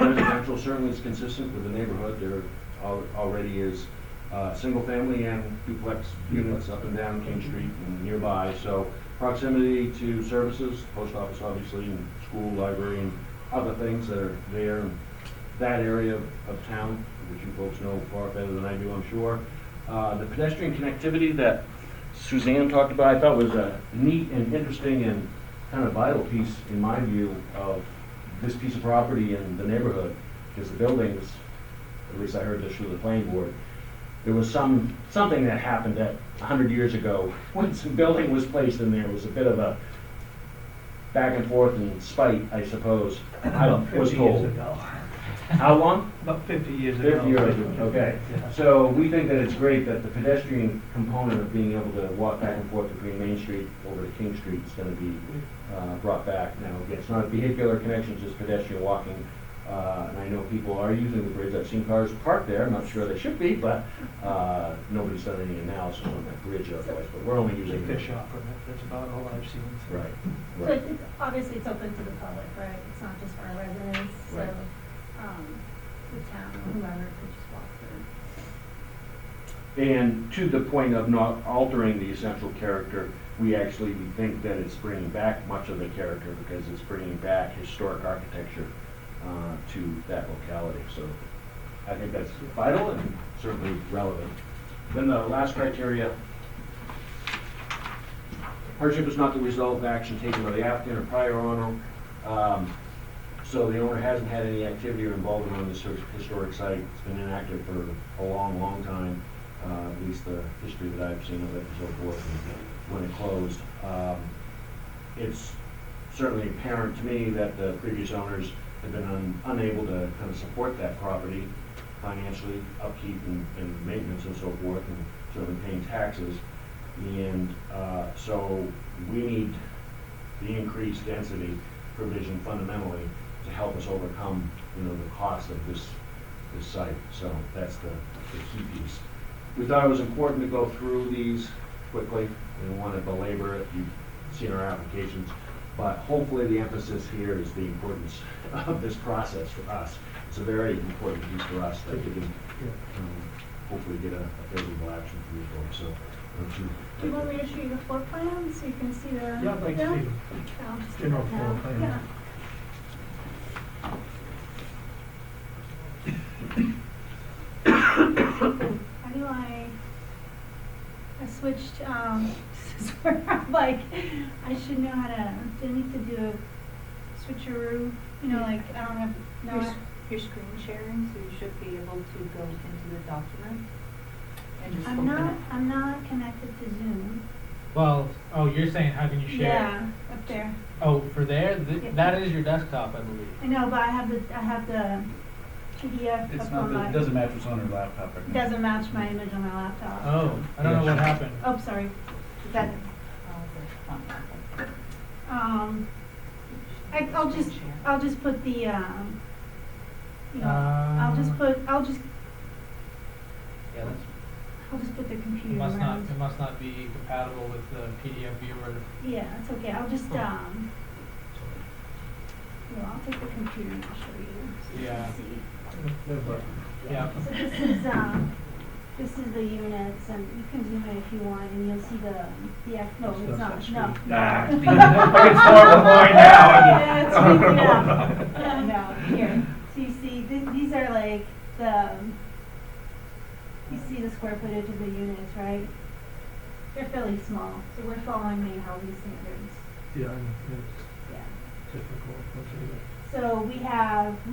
Residential certainly is consistent with the neighborhood. There already is single family and duplex units up and down King Street and nearby. So proximity to services, post office obviously, and school, library, and other things that are there in that area of town, which you folks know far better than I do, I'm sure. The pedestrian connectivity that Suzanne talked about, I thought was a neat and interesting and kind of vital piece, in my view, of this piece of property in the neighborhood, because the buildings, at least I heard this through the planning board, there was something that happened that 100 years ago when some building was placed in there. It was a bit of a back and forth and spite, I suppose. I About was 50 years told. ago. How long? About 50 years ago. 50 years ago, okay. Yeah. So we think that it's great that the pedestrian component of being able to walk back and forth between Main Street over to King Street is going to be brought back. Now, again, it's not a vehicular connection, it's just pedestrian walking. And I know people are using the bridge. I've seen cars parked there. I'm not sure they should be, but nobody's done any analysis on that bridge otherwise. But we're only They using fish off from it, that's about all I've seen. So. Right, So right. it's, obviously, it's open to the public, right? It's not just for our residents, so, Right. the town or whoever could just walk through. And to the point of not altering the essential character, we think that it's bringing back much of the character because it's bringing back historic architecture to that locality. So I think that's vital and certainly relevant. Then the last criteria, hardship is not the result of action taken by the applicant or prior owner. So the owner hasn't had any activity or involvement on this historic site. It's been inactive for a long, long time, at least the history that I've seen of it and so forth, and when it closed. It's certainly apparent to me that the previous owners have been unable to kind of support that property financially, upkeep and maintenance and so forth, and certainly paying taxes. And so we need the increased density provision fundamentally to help us overcome, the cost of this site. So that's the key piece. We thought it was important to go through these quickly. We don't want to belabor it. You've seen our applications. But hopefully the emphasis here is the importance of this process for us. It's a very important piece for us that we can hopefully get a favorable action from these folks. So, Do you want me to show you the floor plan so you can see the? Yeah, I'd like to see I'll just do general that floor now. plan. Yeah. How do I switched, this is where I'm like, I should know how to, do I need to do a switcheroo? Like, I don't have, no. You're screen sharing, so you should be able to go into the document and just I'm open not, it. I'm not connected to Zoom. Well, you're saying how can you share? Yeah, up there. Oh, for there? Yeah. That is your desktop, I believe. I know, but I have the PDF It's up not, on my, it doesn't match what's on her laptop right now. doesn't match my image on my laptop. Oh, I don't know what happened. Oh, sorry. Is that, I'll just put the, you know, I'll just put the It computer must not, around. it must not be compatible with the PDF viewer. Yeah, it's okay, I'll just, well, I'll take the computer and I'll show you, so you Yeah. can see. Yeah. So this is the units, and you can zoom in if you want, and you'll see the, no, It's it's not not, that no. screen. I can start with mine now. Yeah, it's freaking out. No, here, so you see, these are like you see the square footage of the units, right? They're fairly small, so we're following Maine housing standards, Yeah, and it's yeah. typical, okay. So we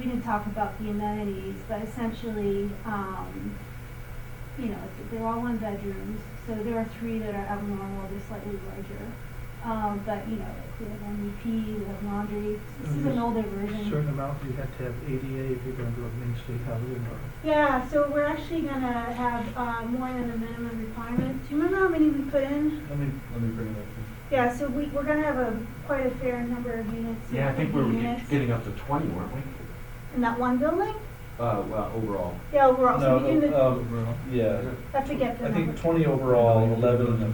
didn't talk about the amenities, but essentially, you know, they're all one bedrooms. So there are 3 that are abnormal, they're slightly larger. But, you know, we have MEP, we have laundry. This is an older version. Certain amount, you have to have ADA if you're gonna do a Main Street housing or. Yeah, so we're actually gonna have more than the minimum requirement. Do you remember how many we put in? Let me bring it up. Yeah, so we're gonna have quite a fair number of units. Yeah, I think we were units getting up to 20, weren't we? in that one building? Well, overall. Yeah, overall. So we can, Yeah, I forget the I number. think 20 overall, 11 in the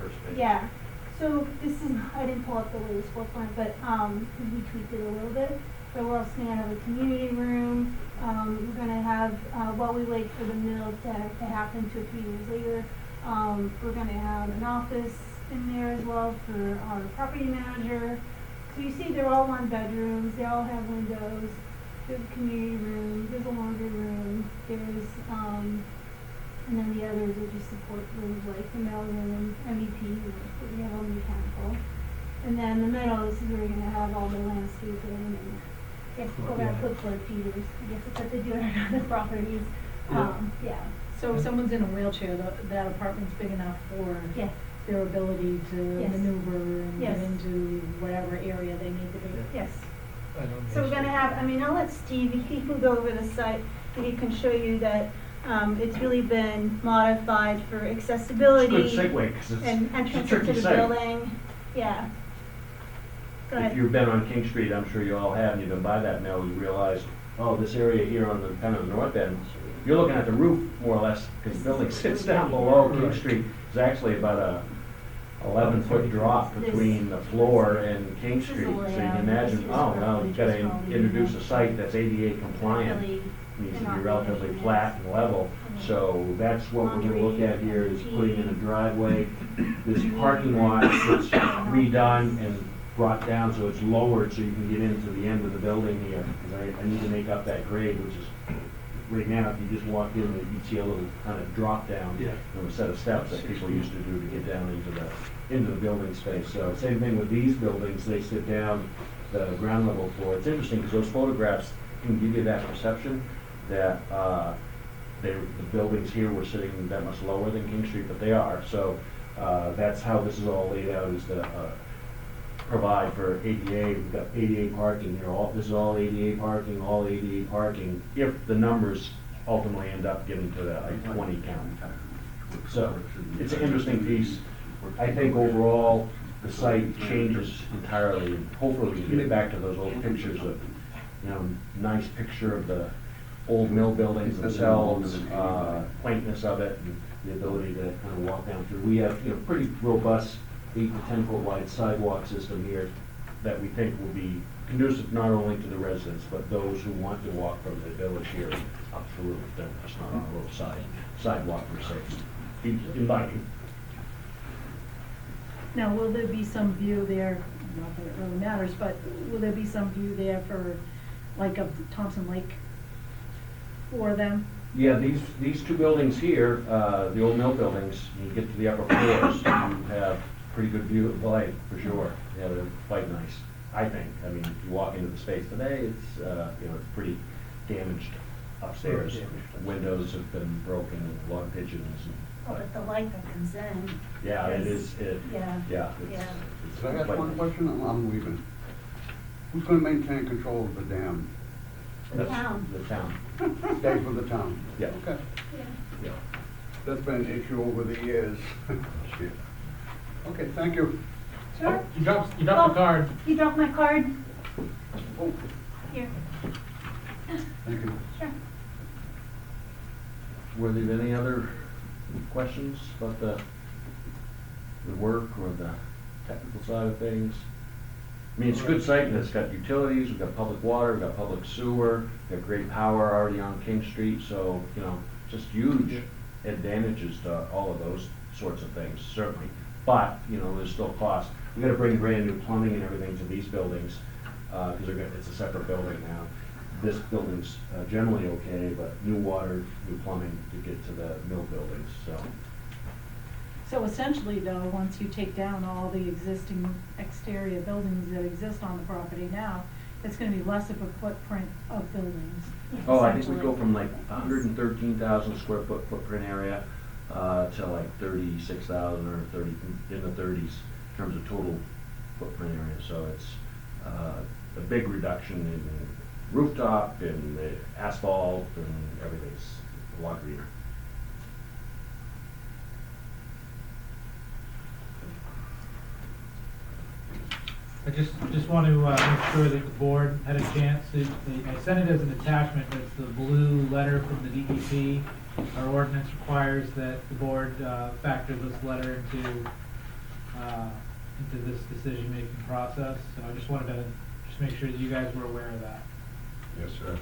first phase. Yeah, so this is, I didn't pull up the latest floor plan, but, cause we tweaked it a little bit. So we're also gonna have a community room, we're gonna have, while we wait for the mill to happen 2 or 3 years later, we're gonna have an office in there as well for our property manager. So you see they're all 1 bedrooms, they all have windows, there's a community room, there's a laundry room, there's, and then the others are just support rooms like the mail room, MEP, we have all mechanical. And then the middle, this is where you're gonna have all the landscaping and, I guess we're gonna put flood feeders, I guess that's what they do at other properties. Yeah, So if someone's in a wheelchair, that apartment's big enough for yeah, their ability to Yes. maneuver and get Yes. into whatever area they need to be. yes. I don't So we're think gonna have, I mean, I'll let Steve, he can go over the site, and he can show you that, it's really been modified for accessibility. It's a good segue, because And it's a entrance tricky into the site. building, yeah. Go If ahead. you've been on King Street, I'm sure you all have, and you've been by that mill, you realize, oh, this area here on the, kind of the north end, you're looking at the roof, more or less, because the building sits down below King Right. Street. It's actually about a 11-foot drop between the floor and King This is Street. the So you layout. can This imagine, is oh, the well, you've got to footage from the introduce a unit. site that's ADA compliant. Really, Needs to they're be not relatively finished flat units. and level. So that's what we're gonna look at here, is putting in a driveway. This parking lot that's redone and brought down so it's lowered so you can get into the end of the building here. Because I need to make up that grade, which is, right now, if you just walk in, you see a little kind of drop down. Yeah. From a set of steps that people used to do to get down into the building space. So same thing with these buildings, they sit down the ground level floor. It's interesting because those photographs can give you that perception that the buildings here were sitting that much lower than King Street, but they are. So that's how this is all laid out, is to provide for ADA. We've got ADA parking here. This is all ADA parking, if the numbers ultimately end up getting to that like 20 count. So it's an interesting piece. I think overall, the site changes entirely, and hopefully we can get back to those old pictures of, nice picture of the old mill buildings themselves, quaintness of it, and the ability to kind of walk down through. We have, pretty robust 8 to 10 foot wide sidewalk system here that we think will be conducive not only to the residents, but those who want to walk from the village here up through, just not on a little sidewalk per se. Be inviting. Now, will there be some view there, not that it really matters, but will there be some view there for, like, of Thompson Lake for them? Yeah, these 2 buildings here, the old mill buildings, you get to the upper floors, you have pretty good view of the lake, for sure. Yeah, they're quite nice, I think. I mean, if you walk into the space today, it's, it's pretty damaged upstairs. Very damaged. The windows have been broken, and log pigeons. Oh, but the light that comes in. Yeah, it is, Yeah. yeah. Yeah. It's Can I ask quite one nice. question? I'm leaving. Who's gonna maintain control of the dam? The That's town. The town, Stays with the town? yeah, Okay. Yeah. yeah. That's been an issue over the years. Okay, thank you. Sure. You dropped the card. You dropped my card. Oh, Here. thank you. Sure. Were there any other questions about the work or the technical side of things? I mean, it's a good site, and it's got utilities, we've got public water, we've got public sewer, we've got great power already on King Street, so, you know, just huge advantages to all of those sorts of things, certainly. But, you know, there's still cost. We gotta bring brand new plumbing and everything to these buildings, because it's a separate building now. This building's generally okay, but new water, new plumbing to get to the mill buildings, so. So essentially though, once you take down all the existing exterior buildings that exist on the property now, it's gonna be less of a footprint of buildings. Oh, I think we essentially. go from like 113,000 square foot footprint area to like 36,000 or 30, in the 30s in terms of total footprint area. So it's a big reduction in rooftop and the asphalt and everything's a lot greener. I just want to make sure that the board had a chance to, I sent it as an attachment, but it's the blue letter from the DEP. Our ordinance requires that the board factor this letter into this decision-making process. So I just wanted to just make sure that you guys were aware of that. Yes, sir.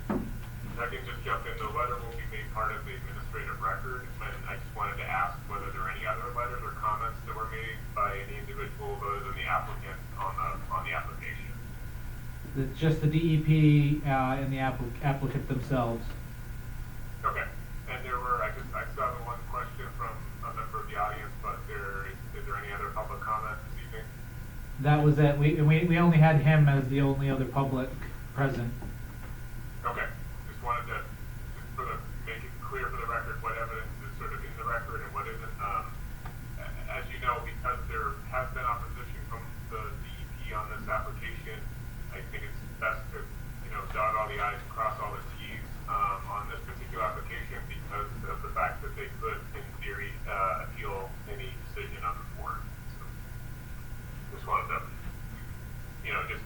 I can just jump in, the letter will be made part of the administrative record, and I just wanted to ask whether there are any other letters or comments that were made by any individual other than the applicant on the application. Just the DEP and the applicant themselves. Okay, and there were, I saw the one question from a member of the audience, but is there any other public comment this evening? That was it. We only had him as the only other public present. Okay, just wanted to, just make it clear for the record what evidence is sort of in the record and what isn't. As you know, because there has been opposition from the DEP on this application, I think it's best to, dot all the i's and cross all the t's, on this particular application because of the fact that they could, in theory, appeal any decision on the board. So, just wanted to, just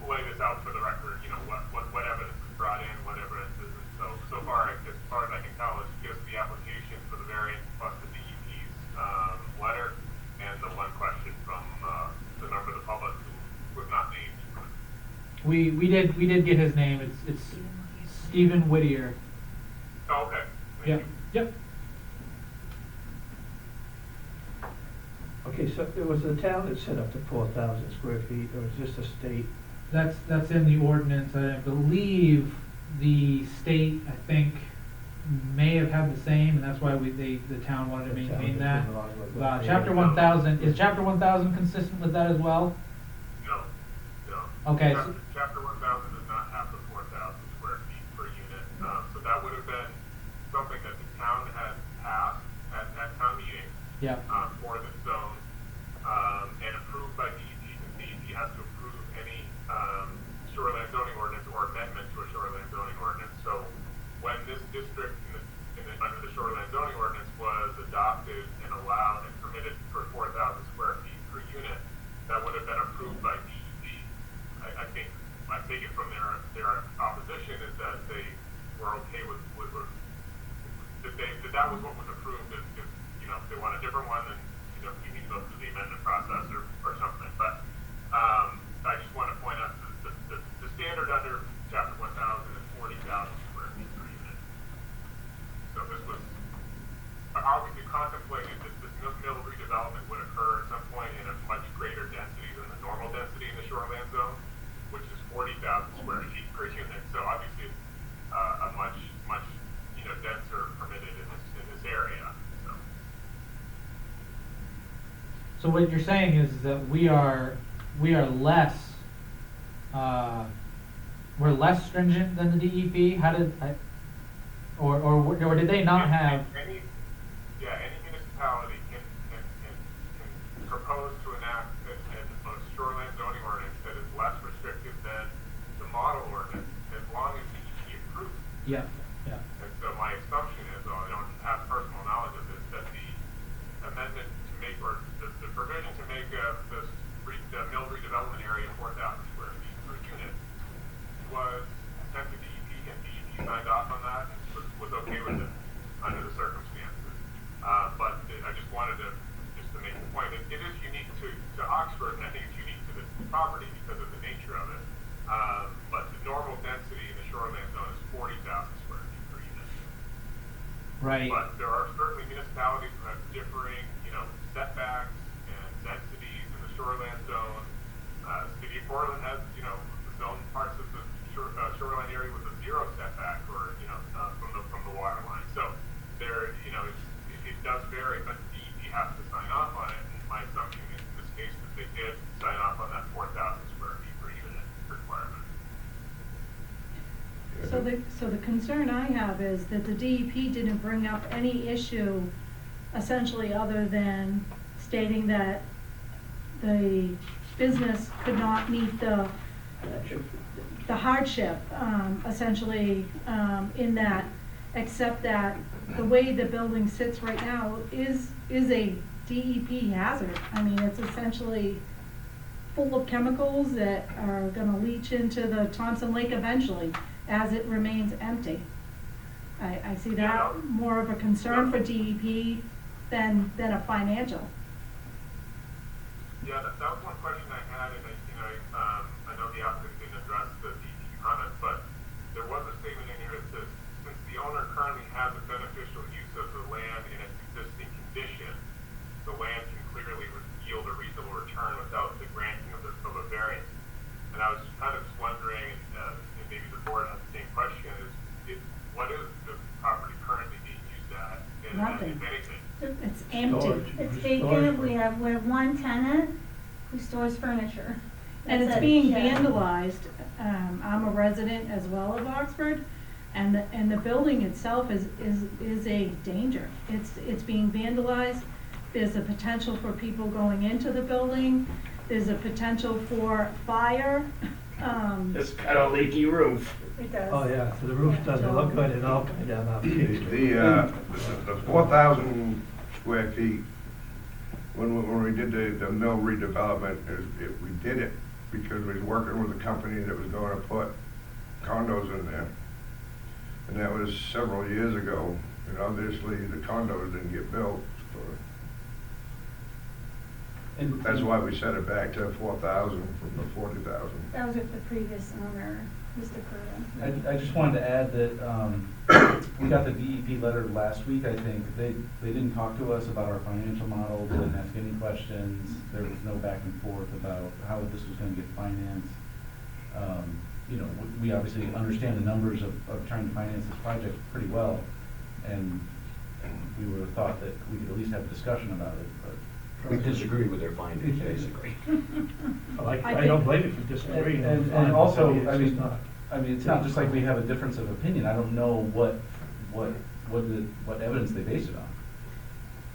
lay this out for the record, what evidence is brought in, what evidence isn't. So far, as far as I can tell, it's just the application for the variance plus the DEP's letter and the one question from the member of the public who was not named. We did get his name. It's Stephen Whittier. Oh, okay. Thank Yep. you. Yep. Okay, so it was the town that set up to 4,000 square feet, or is this a state? That's in the ordinance. I believe the state, I think, may have had the same, and that's why the town wanted to maintain that. Chapter 1000, is Chapter 1000 consistent with that as well? No, no. Okay. Chapter 1000 does not have the 4,000 square feet per unit. So that would have been something that the town had passed at town meeting. Yeah. For this zone, and approved by DEP, and DEP has to approve any shoreline zoning ordinance or amendment to a shoreline zoning ordinance. So when this district under the shoreline zoning ordinance was adopted and allowed and permitted for 4,000 square feet per unit, that would have been approved by DEP. I think, I take it from their opposition is that they were okay with that was what was approved. If they want a different one, then you need to go through the amendment process or something. But I just want to point out the standard under Chapter 1000 is 40,000 square feet per unit. So this was obviously contemplated that this mill redevelopment would occur at some point in a much greater density than the normal density in the shoreline zone, which is 40,000 square feet per unit. So obviously it's a much denser permitted in this area. So what you're saying is that we are less we're less stringent than the DEP. How did or did they not have? Any municipality can propose to enact a shoreline zoning ordinance that is less restrictive than the model ordinance as long as DEP approves. Yeah. Yeah. And so my assumption is, although I don't have personal knowledge of this, that the amendment to make or the provision to make the mill redevelopment area 4,000 square feet per unit was sent to DEP, and DEP signed off on that, was okay with it under the circumstances. But I just wanted to make the point that it is unique to Oxford, and I think it's unique to this property because of the nature of it. But the normal density in the shoreline zone is 40,000 square feet per unit. Right. But there are certainly municipalities who have differing, setbacks and densities in the shoreline zone. City of Portland has, zone parts of the shoreline area with a 0 setback, or from the water line. So there, it does vary, but DEP has to sign off on it. And my assumption is in this case that they did sign off on that 4,000 square feet per unit requirement. So the concern I have is that the DEP didn't bring up any issue essentially other than stating that the business could not meet the hardship, essentially, in that, except that the way the building sits right now is a DEP hazard. I mean, it's essentially full of chemicals that are gonna leach into the Thompson Lake eventually, as it remains empty. I see that more of a concern for DEP than a financial. Yeah, that was one question I had, and I know the applicant didn't address the DEP comments, but there was a statement in here that says, since the owner currently has a beneficial use of the land in its existing condition, the land can clearly yield a reasonable return without the granting of a variance. And I was kind of just wondering, and maybe the board has the same question, what is the property currently being used at, Nothing. if anything? It's empty. Storage. It's Storage. vacant, we have one tenant who stores furniture. And That's it's it. being Yeah. vandalized. I'm a resident as well of Oxford, and the building itself is a danger. It's being vandalized. There's a potential for people going into the building. There's a potential for fire. It's got a leaky roof. It does. Oh, yeah, so the roof doesn't look good at all down out here. The 4,000 square feet, when we did the mill redevelopment, we did it because we was working with a company that was going to put condos in there. And that was several years ago, and obviously the condos didn't get built. So And that's why we set it back to 4,000 from the 40,000. That was with the previous owner, Mr. Curran. I just wanted to add that we got the DEP letter last week, I think. They didn't talk to us about our financial model, they didn't ask any questions. There was no back and forth about how this was gonna get financed. We obviously understand the numbers of trying to finance this project pretty well. And we would have thought that we could at least have a discussion about it, but. We disagree with their findings, basically. I don't blame you for disagreeing. And also, It's I just mean, not. it's not just like we have a difference of opinion. I don't know what evidence they base it on.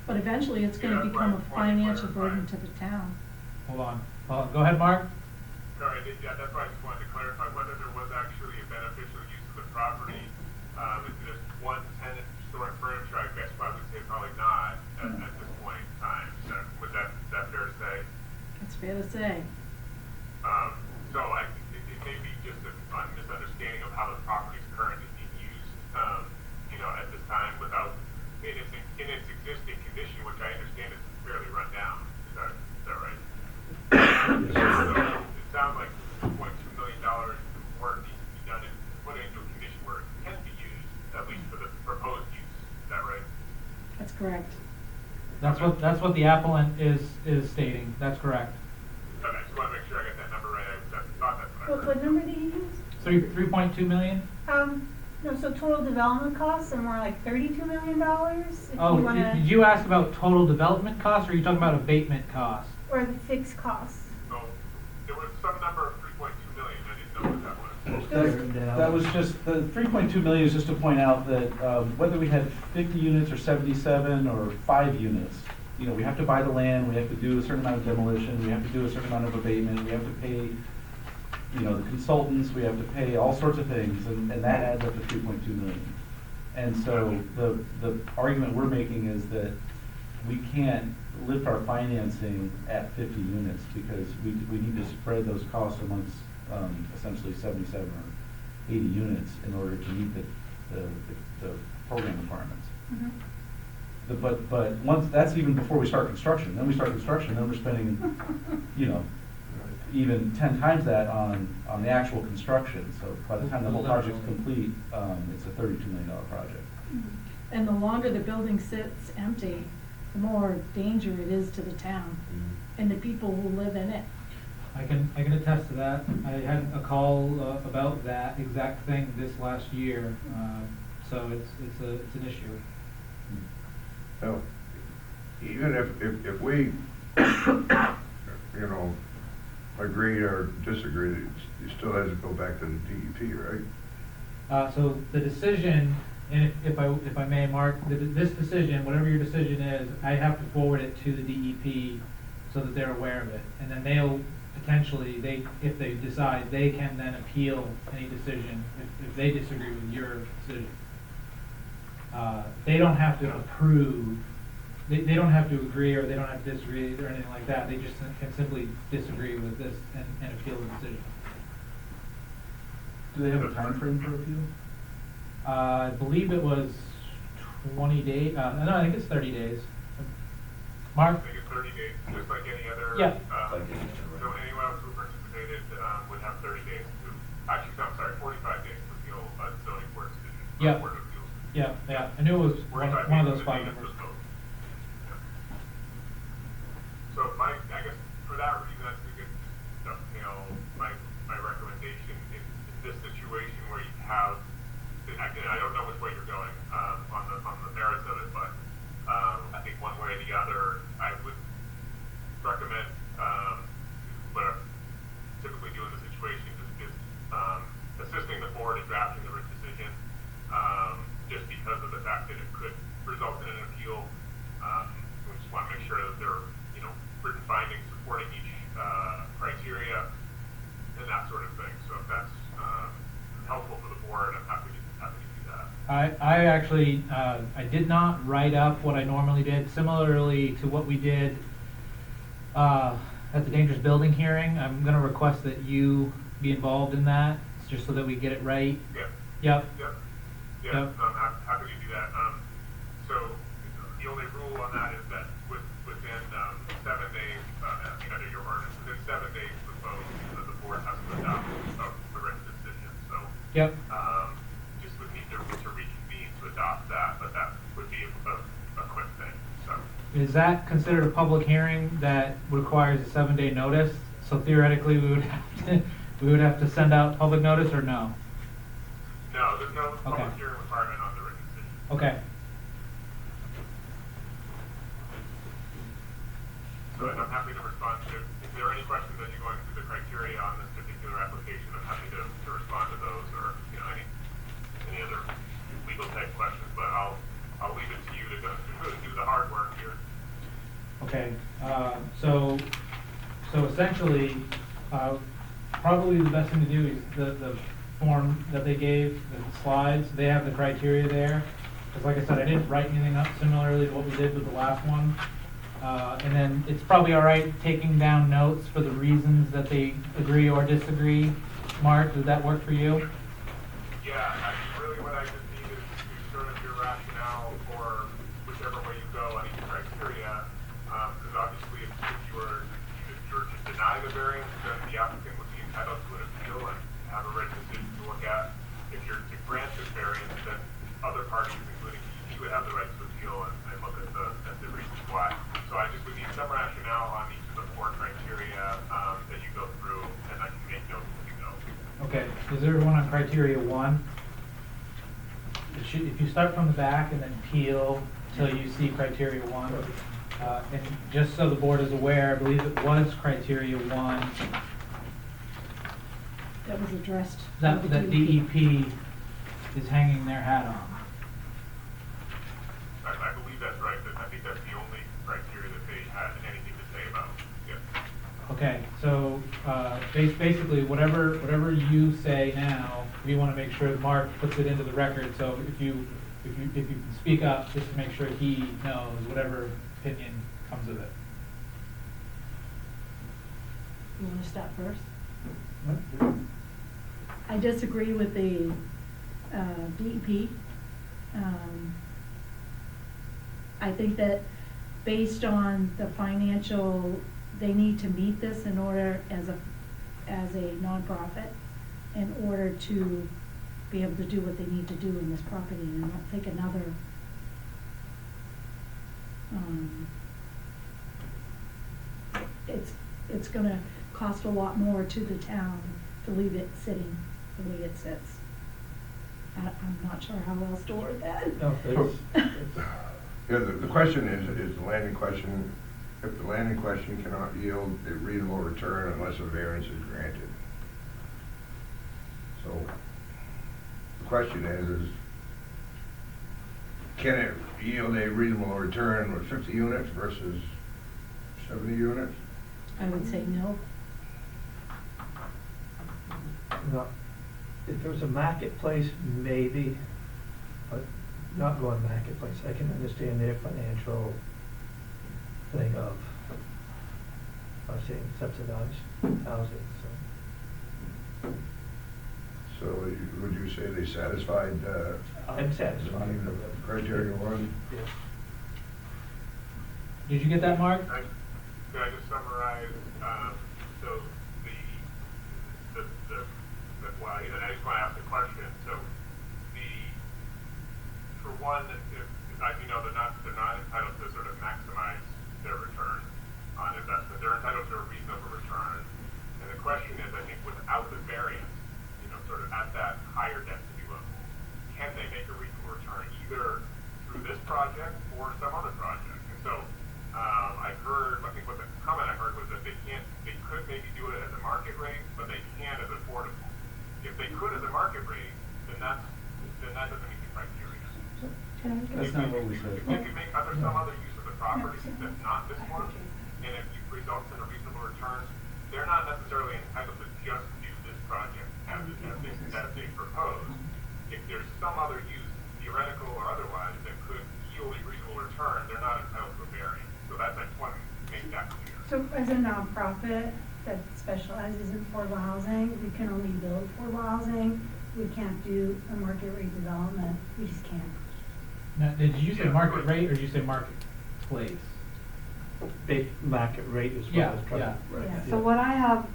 But eventually, it's gonna become a financial burden to the town. Hold on. Go ahead, Mark. Sorry, yeah, that's why I just wanted to clarify whether there was actually a beneficial use of the property. If there's one tenant storing furniture, I guess I would say probably not at this point in time. Is that fair to say? It's fair to say. So it may be just a misunderstanding of how the property is currently being used, at this time without, in its existing condition, which I understand is fairly run down. Is that right? So it sounds like $2.2 million work needs to be done and put it into a condition where it can be used, at least for the proposed use. Is that right? That's correct. That's what the appellant is stating. That's correct. Okay, just want to make sure I got that number right. I thought that's what I heard. What number did you use? 3.2 million? No, so total development costs are more like $32 million, if you Oh, wanna, did you ask about total development costs, or are you talking about abatement costs? or the fixed costs. So there was some number of 3.2 million. I didn't know what that was. Written down. That was just, the 3.2 million is just to point out that whether we had 50 units or 77 or 5 units, we have to buy the land, we have to do a certain amount of demolition, we have to do a certain amount of abatement, we have to pay, the consultants, we have to pay all sorts of things, and that adds up to 3.2 million. And so the argument we're making is that we can't lift our financing at 50 units because we need to spread those costs amongst essentially 77 or 80 units in order to meet the program requirements. But once, that's even before we start construction. Then we start construction, then we're spending, you know, even 10 times that on the actual construction. So by the time the whole project's complete, it's a $32 million project. And the longer the building sits empty, the more danger it is to the town and the people who live in it. I can attest to that. I had a call about that exact thing this last year, so it's an issue. Now, even if we, you know, agree or disagree, it still has to go back to the DEP, right? So the decision, and if I may, Mark, this decision, whatever your decision is, I have to forward it to the DEP so that they're aware of it. And then they'll potentially, if they decide, they can then appeal any decision if they disagree with your decision. They don't have to approve, they don't have to agree or they don't have to disagree or anything like that. They just can simply disagree with this and appeal the decision. Do they have a time frame for appeal? I believe it was 20 days, no, I think it's 30 days. Mark? I think it's 30 days, just like any other. Yeah. So anyone else who participated would have 30 days to, actually, no, I'm sorry, 45 days to appeal a zoning board decision. Yeah. Board of Appeals. Yeah, I knew it was one 45 of days those to five the numbers. vote. Yeah. So I guess for that reason, I think it's dovetail my recommendation in this situation where you have, again, I don't know which way you're going on the merits of it, but I think one way or the other, I would recommend what I typically do in this situation is assisting the board in drafting the written decision, just because of the fact that it could result in an appeal. We just want to make sure that there are, you know, written findings supporting each criteria and that sort of thing. So if that's helpful for the board, I'm happy to do that. I actually, I did not write up what I normally did, similarly to what we did at the dangerous building hearing. I'm gonna request that you be involved in that, just so that we get it right. Yeah. Yep. Yep. Yep. I'm happy to do that. So the only rule on that is that within 7 days, under your ordinance, within 7 days of the vote, the board has to adopt the written decision. So Yep. just would need to reconvene to adopt that, but that would be a quick thing. So Is that considered a public hearing that requires a 7-day notice? So theoretically, we would have to send out public notice, or no? no, there's no public Okay. hearing requirement on the written decision. Okay. So I'm happy to respond to, if there are any questions as you're going through the criteria on this particular application, I'm happy to respond to those, or, you know, any other legal type questions, but I'll leave it to you to do the hard work here. Okay, so essentially, probably the best thing to do is the form that they gave, the slides, they have the criteria there. Because like I said, I didn't write anything up similarly to what we did with the last one. And then it's probably all right taking down notes for the reasons that they agree or disagree. Mark, does that work for you? Yeah, really what I just need is sort of your rationale for whichever way you go on each criteria. Because obviously if you were to deny the variance, then the applicant would be entitled to an appeal and have a written decision to look at. If you're to grant this variance, then other parties, including you, would have the right to appeal and look at the reasons why. So I just would need some rationale on each of the 4 criteria that you go through, and I can make notes as you go. Okay, is there one on criteria 1? If you start from the back and then peel till you see criteria 1, and just so the board is aware, I believe it was criteria 1 That was addressed. that to the DEP is hanging their hat on. I believe that's right. I think that's the only criteria that they had anything to say about. Yeah. Okay, so basically, whatever you say now, we want to make sure that Mark puts it into the record. So if you can speak up, just to make sure he knows whatever opinion comes with it. You wanna start first? What? I disagree with the, DEP. I think that based on the financial, they need to meet this in order, as a nonprofit, in order to be able to do what they need to do in this property, and I don't think another, it's gonna cost a lot more to the town to leave it sitting the way it sits. I'm not sure how else to word that. No, it's, Yeah, the question is the land in question, if the land in question cannot yield a reasonable return unless a variance is granted. So, the question is can it yield a reasonable return with 50 units versus 70 units? I would say no. no, if there was a marketplace, maybe, but not going marketplace. I can understand their financial thing of saying subsidized housing, so. So would you say they satisfied, I'm satisfied. criteria one? Yeah. Did you get that, Mark? Can I just summarize, so well, I just want to ask a question. So for one, if, as you know, they're not entitled to sort of maximize their return on investment. They're entitled to a reasonable return. And the question is, I think, without the variance, sort of at that higher density level, can they make a reasonable return either through this project or some other project? And so I think what the comment I heard was that they could maybe do it as a market rate, but they can't as affordable. If they could as a market rate, then that doesn't meet the criteria. That's not what we said. You can make some other use of the property that's not this one, and if it results in a reasonable return, they're not necessarily entitled to just do this project as they propose. If there's some other use, theoretical or otherwise, that could yield a reasonable return, they're not entitled to a variance. So I just want to make that clear. So as a nonprofit that specializes in affordable housing, we can only build affordable housing. We can't do a market rate development. We just can't. Now, did you say market rate or did you say marketplace? Market rate is what Yeah, I was trying yeah. to. Yeah. So what I have,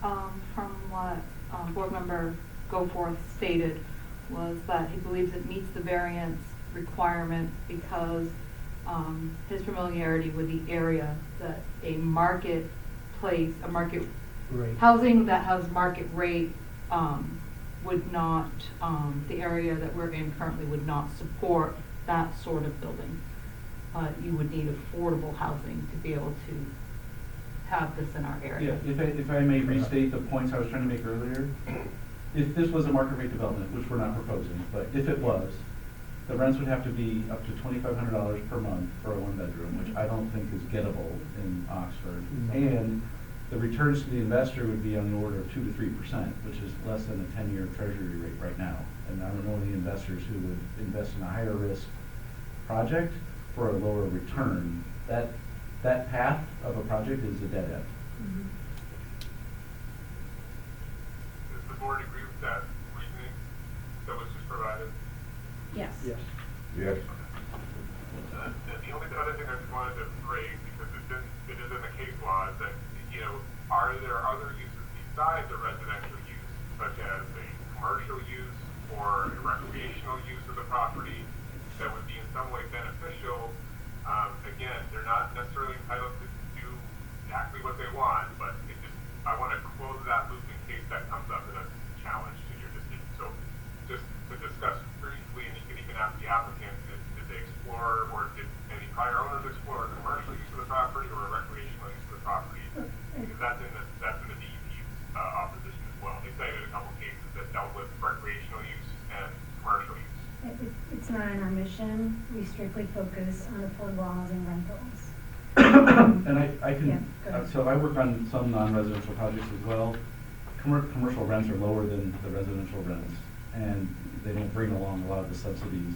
from what, board member Goforth stated was that he believes it meets the variance requirement because, his familiarity with the area, that a marketplace, a market Rate. housing that has market rate, would not, the area that we're in currently would not support that sort of building. You would need affordable housing to be able to have this in our area. Yeah, if I may restate the points I was trying to make earlier, if this was a market rate development, which we're not proposing, but if it was, the rents would have to be up to $2,500 per month for a one-bedroom, which I don't think is gettable in Oxford. No. And the returns to the investor would be on the order of 2 to 3%, which is less than a 10-year treasury rate right now. And I don't know any investors who would invest in a higher risk project for a lower return. That path of a project is a dead end. Mm-hmm. Does the board agree with that reasoning that was just provided? Yes. Yes. Yes. And the only other thing I just wanted to raise, because it is in the case law, is that, are there other uses besides a residential use, such as a commercial use or a recreational use of the property that would be in some way beneficial? Again, they're not necessarily entitled to do exactly what they want, but I want to close that loop in case that comes up as a challenge to your decision. So just to discuss briefly, and you can even ask the applicant, did they explore, or did any prior owners explore a commercial use of the property or a recreational use of the property? Because that's in the DEP's opposition as well. They cited a couple cases that dealt with recreational use and commercial use. It's not in our mission. We strictly focus on affordable housing rentals. And I Yeah, can, go ahead. so I work on some non-residential projects as well. Commercial rents are lower than the residential rents, and they don't bring along a lot of the subsidies.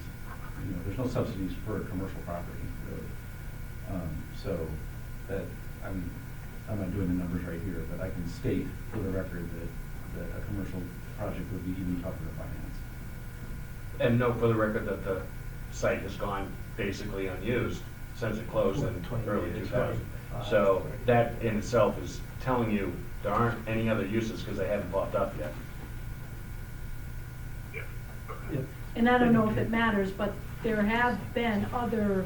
There's no subsidies for a commercial property, really. So that, I'm not doing the numbers right here, but I can state for the record that a commercial project would be even tougher to finance. And note for the record that the site has gone basically unused since it closed in 20 early years, 2000. 25, So 30. that in itself is telling you there aren't any other uses because they haven't popped up yet. Yeah. Yep. And I don't know if it matters, but there have been other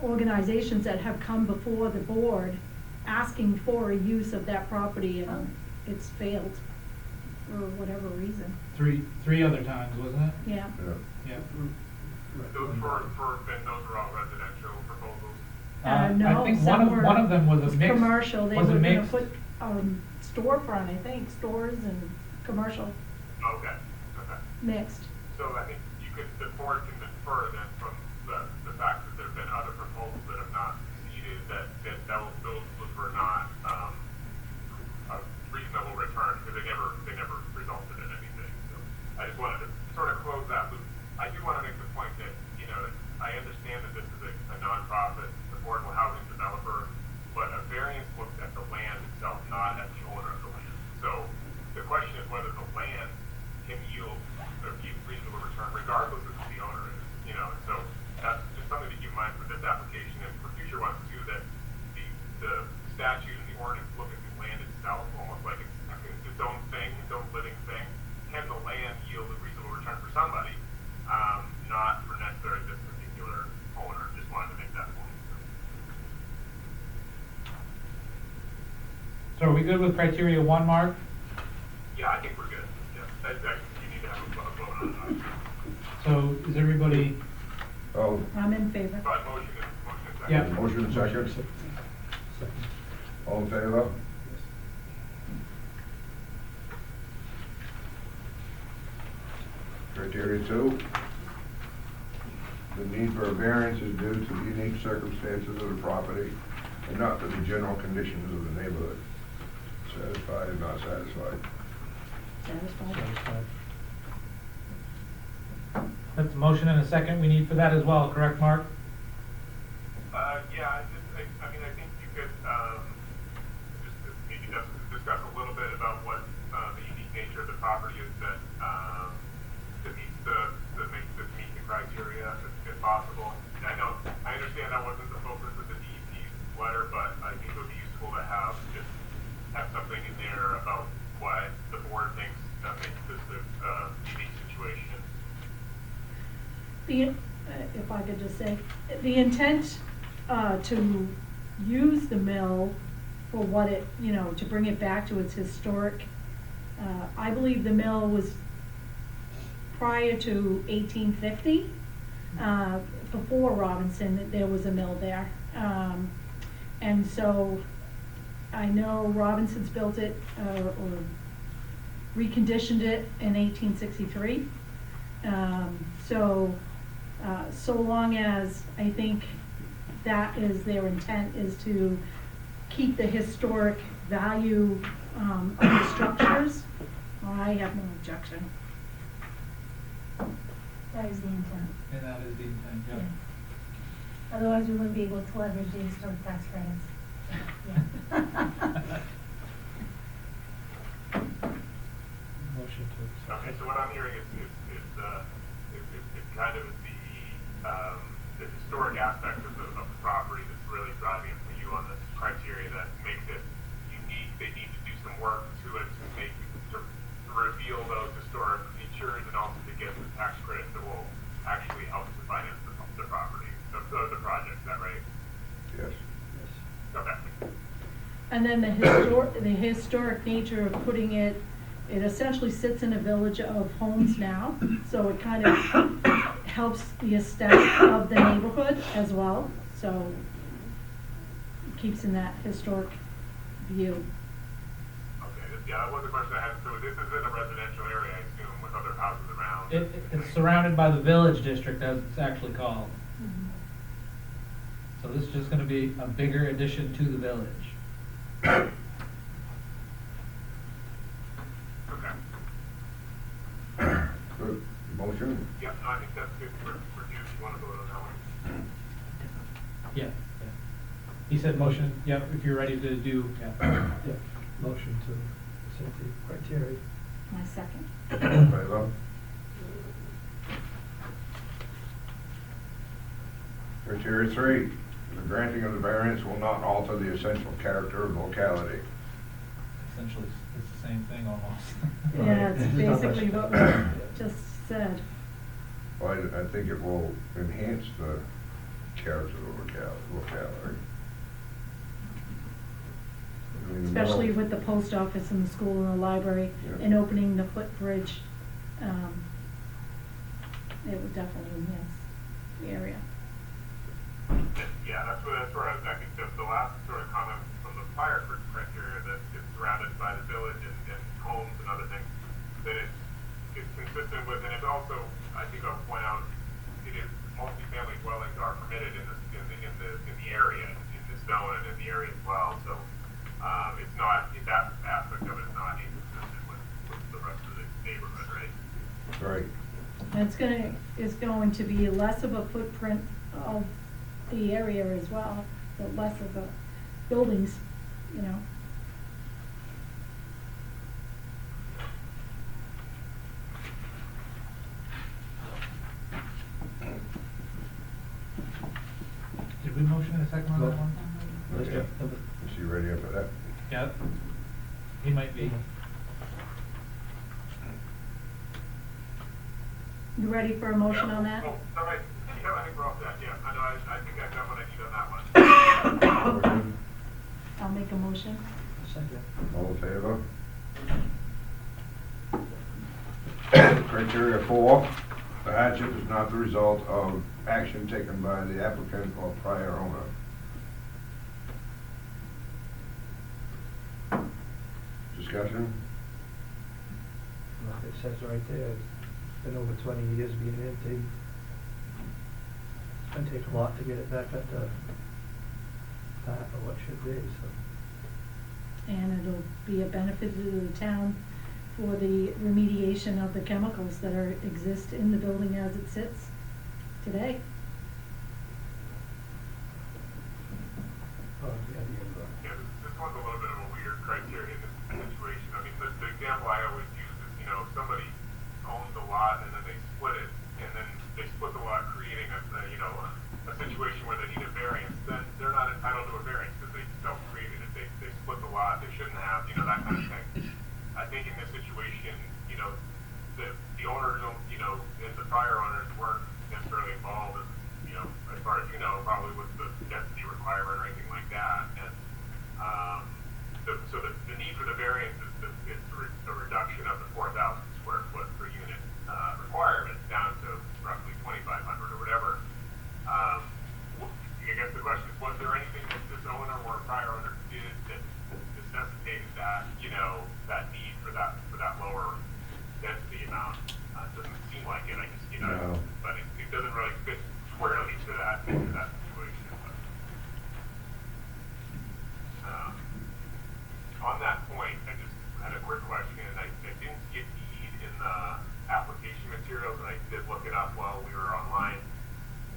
organizations that have come before the board asking for a use of that property, and it's failed for whatever reason. Three other times, wasn't it? Yeah. Yeah. Those and those were all residential proposals. No, I think some one of them was a mix. commercial. They was were a gonna mixed. put, storefront, I think, stores and commercial Okay, okay. mixed. So I think the board can infer then from the fact that there have been other proposals that have not succeeded, that those were not, a reasonable return, because they never resulted in anything. So I just wanted to sort of close that loop. I do want to make the point that, I understand that this is a nonprofit, affordable housing developer, but a variance looks at the land itself, not at the owner of the land. So the question is whether the land can yield a reasonable return regardless of who the owner is, so that's just something to keep in mind for this application and for future ones too, that the statute and the ordinance look at the land itself almost like it's its own thing, its own living thing. Can the land yield a reasonable return for somebody, not for necessarily this particular owner? Just wanted to make that point. So are we good with criteria 1, Mark? Yeah, I think we're good. Yeah, you need to have a vote on that. So is everybody, Oh, I'm in favor. But motion and second. Yeah. motion and second. Second. All in favor? Criteria 2. The need for a variance is due to the unique circumstances of the property and not to the general conditions of the neighborhood. Satisfied or not satisfied? Satisfied? Satisfied. that's a motion and a second we need for that as well, correct, Mark? Yeah, I think you could, just maybe discuss a little bit about what, the unique nature of the property is that meets the criteria if possible. And I understand that wasn't the focus of the DEP's letter, but I think it would be useful to have something in there about what the board thinks makes this a unique situation. If I could just say, the intent to use the mill for what it, to bring it back to its historic, I believe the mill was prior to 1850, before Robinson, there was a mill there. And so I know Robinson's built it or reconditioned it in 1863. So long as I think that is their intent, is to keep the historic value of the structures, I have no objection. That is the intent. And that is the intent, yeah. Yeah. Otherwise, we wouldn't be able to leverage the historic tax credits. Yeah. Motion to accept. Okay, so what I'm hearing is kind of the historic aspect of the property that's really driving it for you on this criteria that makes it unique. They need to do some work to it to reveal those historic features and also to get the tax credits that will actually help to finance the property, the project. Is that right? Yes. Okay. And then the historic nature of putting it essentially sits in a village of homes now, so it kind of helps the aesthetic of the neighborhood as well, so it keeps in that historic view. Okay, yeah, that was the question I had. So this is in a residential area, I assume, with other houses around. It's surrounded by the village district, as it's actually called. Mhm. So this is just gonna be a bigger addition to the village. Okay. Good. Motion? Yeah, no, I think that's good for you. You want to vote on that one? Yeah. He said motion, yep, if you're ready to do, yeah. Yeah, motion to set the criteria. My second. All in favor? Criteria 3, the granting of the variance will not alter the essential character of the locality. Essentially, it's the same thing almost. Yeah, it's There's not basically much- what we just said. Well, I think it will enhance the character of the locality. I mean, Especially no- with the post office and the school and the library Yeah. and opening the footbridge. It would definitely enhance the area. Yeah, that's where I think the last sort of comment from the prior criteria that it's surrounded by the village and homes and other things, that it's consistent with, and it's also, I think I'll point out, it is multifamily dwellings are permitted in the area, in the zone and in the area as well, so, it's not, that aspect of it is not inconsistent with the rest of the neighborhood, right? Right. And it's going to be less of a footprint of the area as well, but less of the buildings, you know. Did we motion in a second on that one? Okay. Is she ready for that? Yeah. He might be. You ready for a motion on that? Oh, sorry, yeah, I think we're off that, yeah, I know, I think I've got what I need on that one. Motion? I'll make a motion. Second. All in favor? Criteria 4, the hardship is not the result of action taken by the applicant or prior owner. Discussion? Like it says right there, it's been over 20 years being empty. It's gonna take a lot to get it back up to par or what should be, so. And it'll be a benefit to the town for the remediation of the chemicals that exist in the building as it sits today. Oh, yeah, yeah. Yeah, this one's a little bit of a weird criteria in this situation. I mean, the example I always use is, you know, if somebody owns a lot and then they split it, and then they split the lot, creating a situation where they need a variance, then they're not entitled to a variance because they self-created it. They split the lot, they shouldn't have, you know, that kind of thing. I think in this situation, you know, the owners don't, you know, and the prior owners weren't necessarily involved, you know, as far as you know, probably with the density requirement or anything like that. And so the need for the variance is the reduction of the 4,000 square foot per unit requirement down to roughly 2,500 or whatever. I guess the question is, was there anything that this owner or prior owner did that necessitated that, you know, that need for that lower density amount? It doesn't seem like it, I guess, you know, No. but it doesn't really fit squarely to that situation. But, on that point, I just had a quick question. I didn't see a deed in the application materials, and I did look it up while we were online.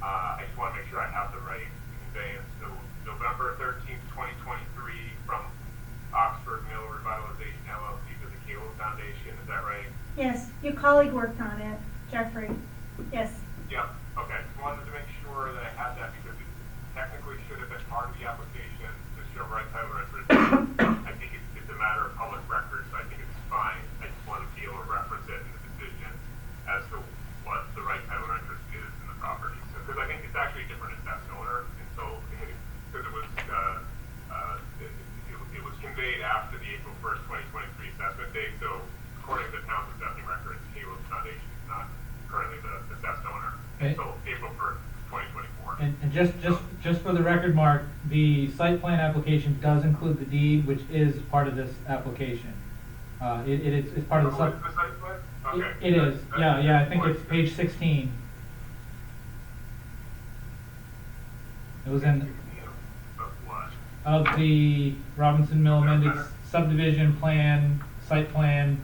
I just want to make sure I have the right conveyance. So November 13th, 2023, from Oxford Mill Revitalization LLC to the Cable Foundation. Is that right? Yes, your colleague worked on it, Jeffrey. Yes. Yep. Okay. Just wanted to make sure that I had that because it technically should have been part of the application to show right title or interest. I think it's a matter of public record, so I think it's fine. I just wanted to be able to reference it in the decision as to what the right title or interest is in the property. So, because I think it's actually a different assessed owner, and so because it was conveyed after the April 1st, 2023 assessment date. So according to the town's assessing records, Cable Foundation is not currently the assessed owner until April 1st, 2024. And just for the record, Mark, the site plan application does include the deed, which is part of this application. It's part of the Oh, site. is the site plan? Okay. It is, That's yeah, I think important. it's page 16. It was in, Of what? of the Robinson Mill amended subdivision plan, site plan,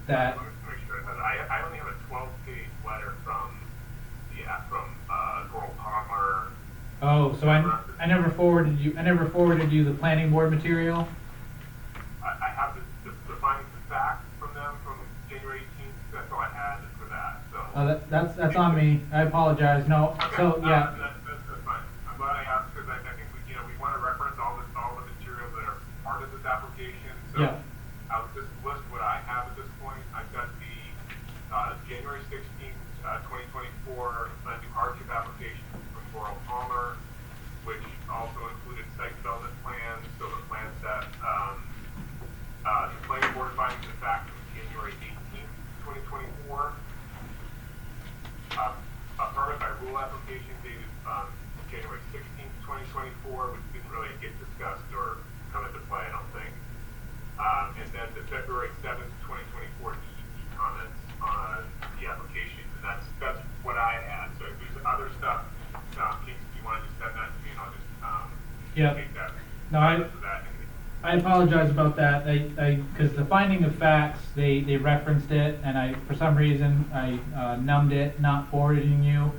that, Let me make sure I only have a 12-page letter from Oh, so I never forwarded you the planning board material? I have the findings of fact from them from January 18th, that's all I had for that, so. That's on me, I apologize, no, Okay, so, yeah. that's fine. I'm glad I asked, because I think we want to reference all the materials that are part of this application, so. Yeah. I'll just list what I have at this point. I've got the, January 16th, 2024, new hardship application from Laurel Palmer, which also included site development plans, so the plan set, the planning board findings of fact from January 18th, 2024. A permit by rule application dated, January 16th, 2024, which didn't really get discussed or come into play, I don't think. And then the February 7th, 2024 DEP comments on the application, and that's what I had. So if there's other stuff, Keith, if you want to just send that to me, and I'll just, Yeah. take that. No, I apologize about that, because the finding of facts, they referenced it, and for some reason, I numbed it, not forwarding you.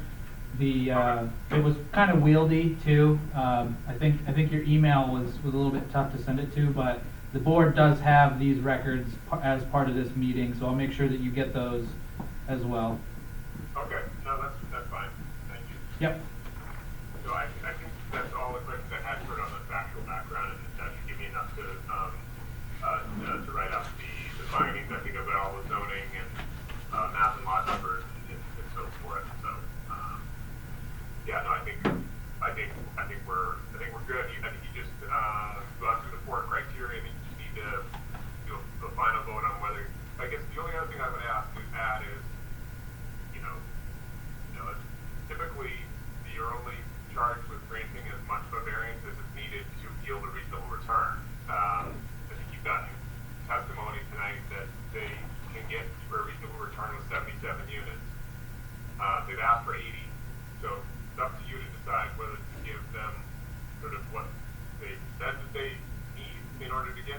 It was kind of wieldy too. I think your email was a little bit tough to send it to, but the board does have these records as part of this meeting, so I'll make sure that you get those as well. Okay, no, that's fine. Thank you. Yep. So I think that's all the questions I had for it on the factual background, and that should give me enough to write up the findings. I think about all the zoning and map and lot numbers and so forth. So yeah, no, I think we're good. I think you just gone through the 4 criteria. I think you just need to do a final vote on whether. I guess the only other thing I would add is, typically you're only charged with granting as much of a variance as is needed to yield a reasonable return. I think you've gotten testimony tonight that they can get for a reasonable return with 77 units. They've asked for 80, so it's up to you to decide whether to give them sort of what they said that they need in order to get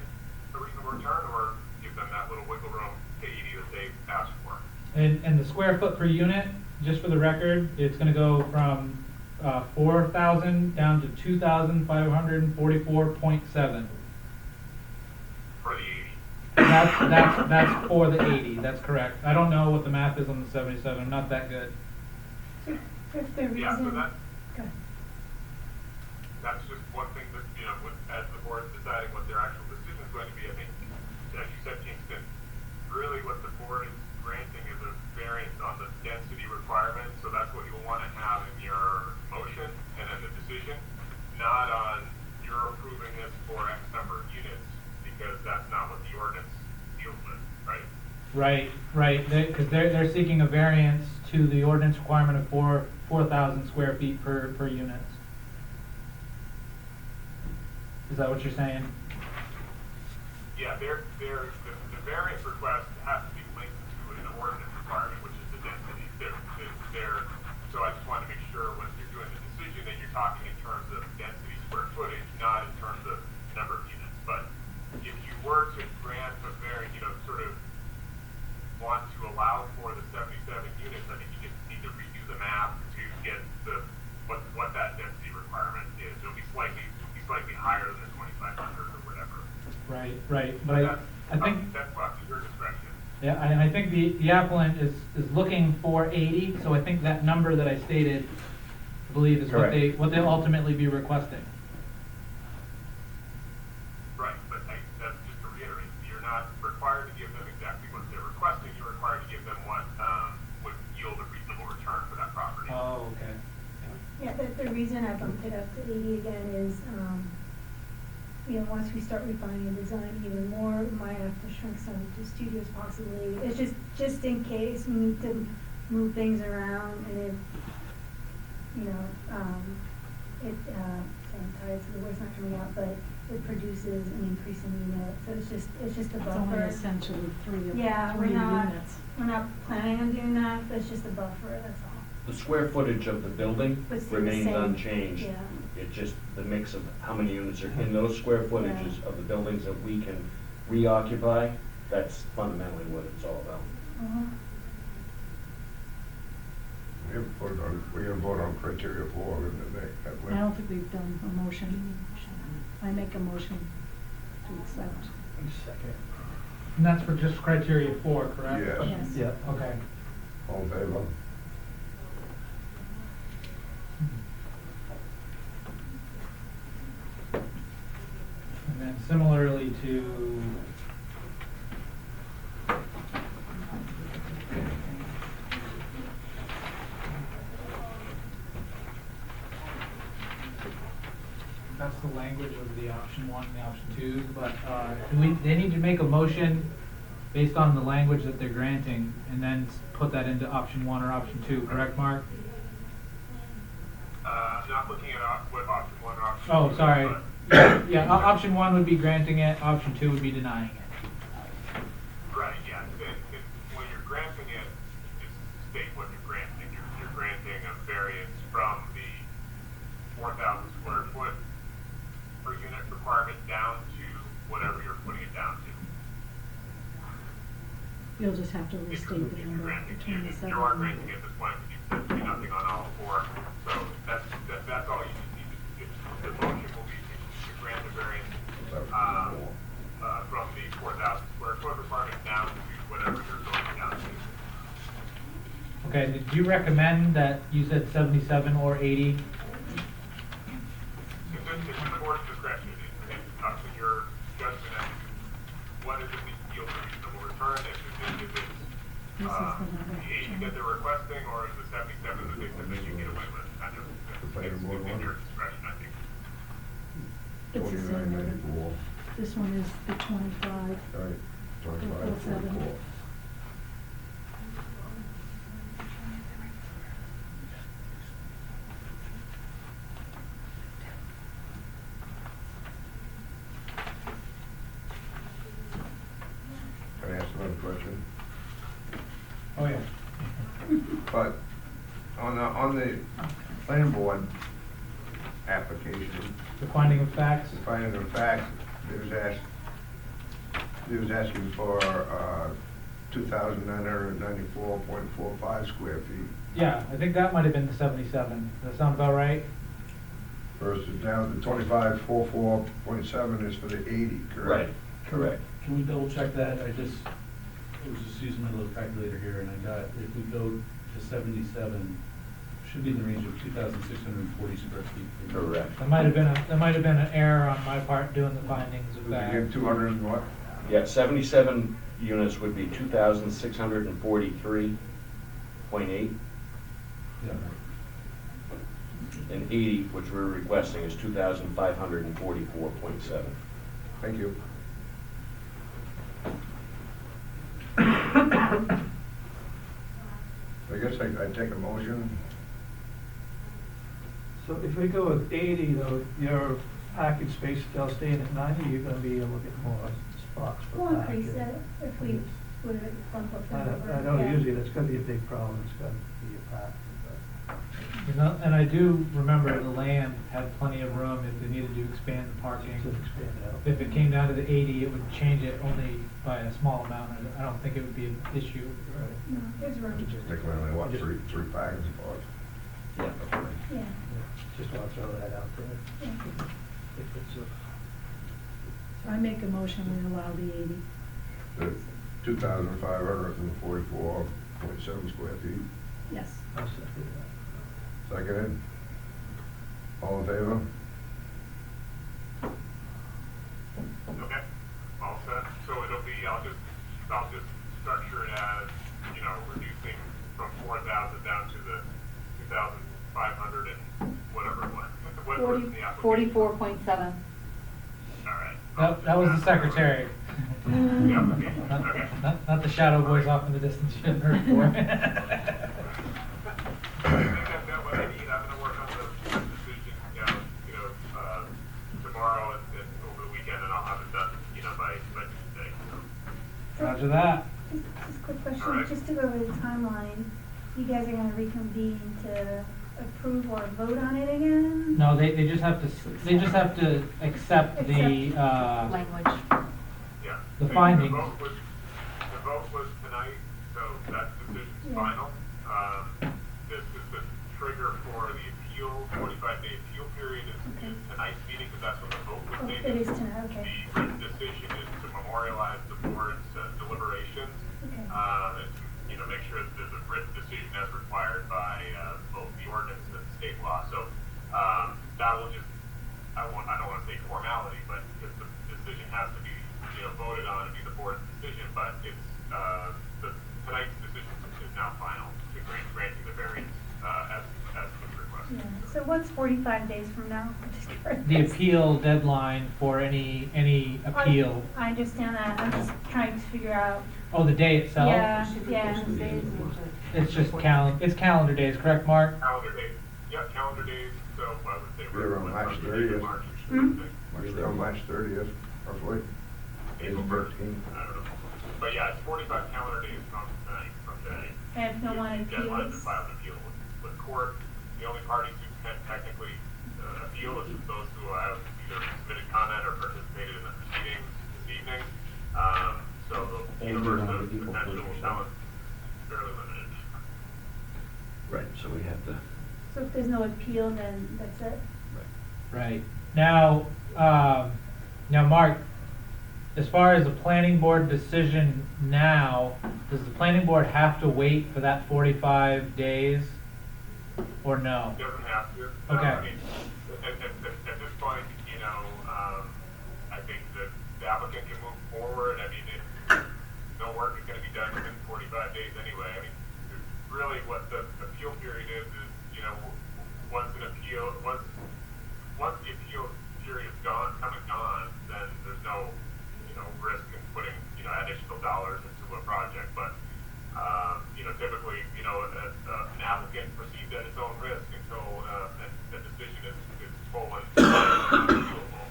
a reasonable return, or give them that little wiggle room to 80 that they've asked for. And the square foot per unit, just for the record, it's gonna go from 4,000 down to 2,544.7. For the 80. That's for the 80, that's correct. I don't know what the math is on the 77, I'm not that good. If the reason. Yeah, so Go ahead. that's just one thing that, as the board's deciding what their actual decision is going to be, I think, as you said, Kingston, really what the board is granting is a variance on the density requirement, so that's what you'll want to have in your motion and in the decision, not on you're approving this for X number of units, because that's not what the ordinance deals with, right? Right, because they're seeking a variance to the ordinance requirement of 4,000 square feet per unit. Is that what you're saying? Yeah, the variance request has to be linked to an ordinance requirement, which is the density. So I just wanted to make sure when you're doing the decision that you're talking in terms of density square footage, not in terms of number of units. But if you were to grant a variance, sort of want to allow for the 77 units, I think you just need to redo the math to get what that density requirement is. It'll be slightly higher than the 2,500 or whatever. Right, but I think that's up to your discretion. yeah, I think the applicant is looking for 80, so I think that number that I stated, I believe, is Correct. what they'll ultimately be requesting. Right, but that's just to reiterate, you're not required to give them exactly what they're requesting. You're required to give them what would yield a reasonable return for that property. Oh, okay. Yeah, the reason I bumped it up to 80 again is, once we start refining the design even more, we might have to shrink some of the studios possibly. It's just in case we need to move things around, and if, I'm tired, so the word's not coming out, but it produces an increase in unit, so it's just a It's only buffer. essentially three Yeah, we're units. not planning on doing that, but it's just a buffer, that's all. The square footage of the building But it's the remains same, unchanged. yeah. It's just the mix of how many units are in those square footages of the buildings that we can reoccupy. That's fundamentally what it's all about. Uh-huh. we're gonna vote on criteria 4 in the next. I don't think we've done a motion. I make a motion to accept. Second. And that's for just criteria 4, correct? Yes. Yes. Yeah. Okay. All in favor? And then similarly to that's the language of the option 1 and the option 2, but they need to make a motion based on the language that they're granting and then put that into option 1 or option 2, correct, Mark? Not looking at what option 1 or option 2. Oh, sorry. but- Yeah, option 1 would be granting it, option 2 would be denying it. Right, yeah. When you're granting it, just state what you're granting. You're granting a variance from the 4,000 square foot per unit requirement down to whatever you're putting it down to. You'll just have to restate the If you're number granting, between the you 7 are and granting at this point, because you said nothing on all 4. So that's all you just need to, the motion will be to grant the variance, from the 4,000 square foot requirement down to whatever you're going down to. Okay, did you recommend that you said 77 or 80? It's in the board's discretion, it's up to your judgment as to what is it that yields a reasonable return, if it's This is the number. the 80 that they're requesting, or is the 77 that they said they can get away with, kind of, it's within your discretion, I think. It's the same order. 2994. This one is the 25. Right, 25, 447. 44. Can I ask another question? Oh, yeah. But on the planning board application, The finding of facts? the finding of facts, they was asking for 2,994.45 square feet Yeah, I think that might have been the 77. Does that sound about right? versus down to 2544.7 is for the 80, correct? Correct. Can we double check that? I was just using my little calculator here, and I got, if we go to 77, should be in the range of 2,640 square feet. Correct. There might have been an error on my part doing the findings of We fact. give 200 and what? Yeah, 77 units would be 2,643.8, Yeah. and 80, which we're requesting, is 2,544.7. Thank you. I guess I'd take a motion. So if we go with 80 though, your parking space, they'll stay in at 90, you're gonna be able to get more spots for We'll parking. increase it if we would bump up the number. I know yeah. usually that's gonna be a big problem, it's gonna be a parking, You know, and I do remember the land had plenty of room if they needed to expand the parking. but to expand out. If it came down to the 80, it would change it only by a small amount. I don't think it would be an issue. Right. No, there's room. Just take only, what, three parking spots? Yeah. Yeah, Just wanna throw that out there. yeah. If it's a, So I make a motion, we allow the 80. The 2,544.7 square feet. Yes. I'll second that. Seconded. All in favor? Okay, all set. So it'll be, I'll just structure it as, reducing from 4,000 down to the 2,500 and whatever it was. What was in the application? 44.7. All right. That was the secretary. The application, okay. Not the shadow voice off in the distance you hadn't heard before. I think I've got what I need. I'm gonna work on the decision, tomorrow and over the weekend, and I'll have it done, by Tuesday. Roger that. Just a quick All question, right. just to go over the timeline, you guys are gonna reconvene to approve or vote on it again? No, they just have to accept the Language. Yeah. The findings. The vote was tonight, so that decision's Yeah. final. This is trigger for the appeal, 45-day appeal period is tonight's meeting, because that's when the vote was Oh, taken. it is tonight, okay. The written decision is to memorialize the board's deliberations. Okay. And, you know, make sure that there's a written decision as required by both the ordinance and state law. So that will just, I don't want to say formality, but because the decision has to be, you know, voted on and be the board's decision, but it's, tonight's decision is now final to granting the variance as was requested. Yeah, so what's 45 days from now? I'm just curious. The appeal deadline for any appeal. I understand that, I'm just trying to figure out, Oh, the day itself? yeah, yeah. It's just it's calendar days, correct, Mark? Calendar days, yeah, calendar days, so I would say We're on March first week 30th. of March. Hmm? We're on March 30th, roughly. April April 1st, 13th. I don't know. But yeah, it's 45 calendar days from tonight, from today. And if no one Deadline to appeals, file an appeal with court. The only parties who can technically appeal is those who have either submitted comment or participated in the proceedings this evening. So the universe of potential talent is fairly limited. Right, so we have to. so if there's no appeal, then that's it? Right. Now, Mark, as far as the planning board decision now, does the planning board have to wait for that 45 days or no? Doesn't have to. Okay. I mean, at this point, you know, I think that the applicant can move forward. I mean, no work is going to be done within 45 days anyway. I mean, really what the appeal period is, you know, once the appeal period is gone, come and gone, then there's no, you know, risk in putting, you know, additional dollars into a project. But, you know, typically, you know, an applicant proceeds at its own risk until the decision is full and appealable.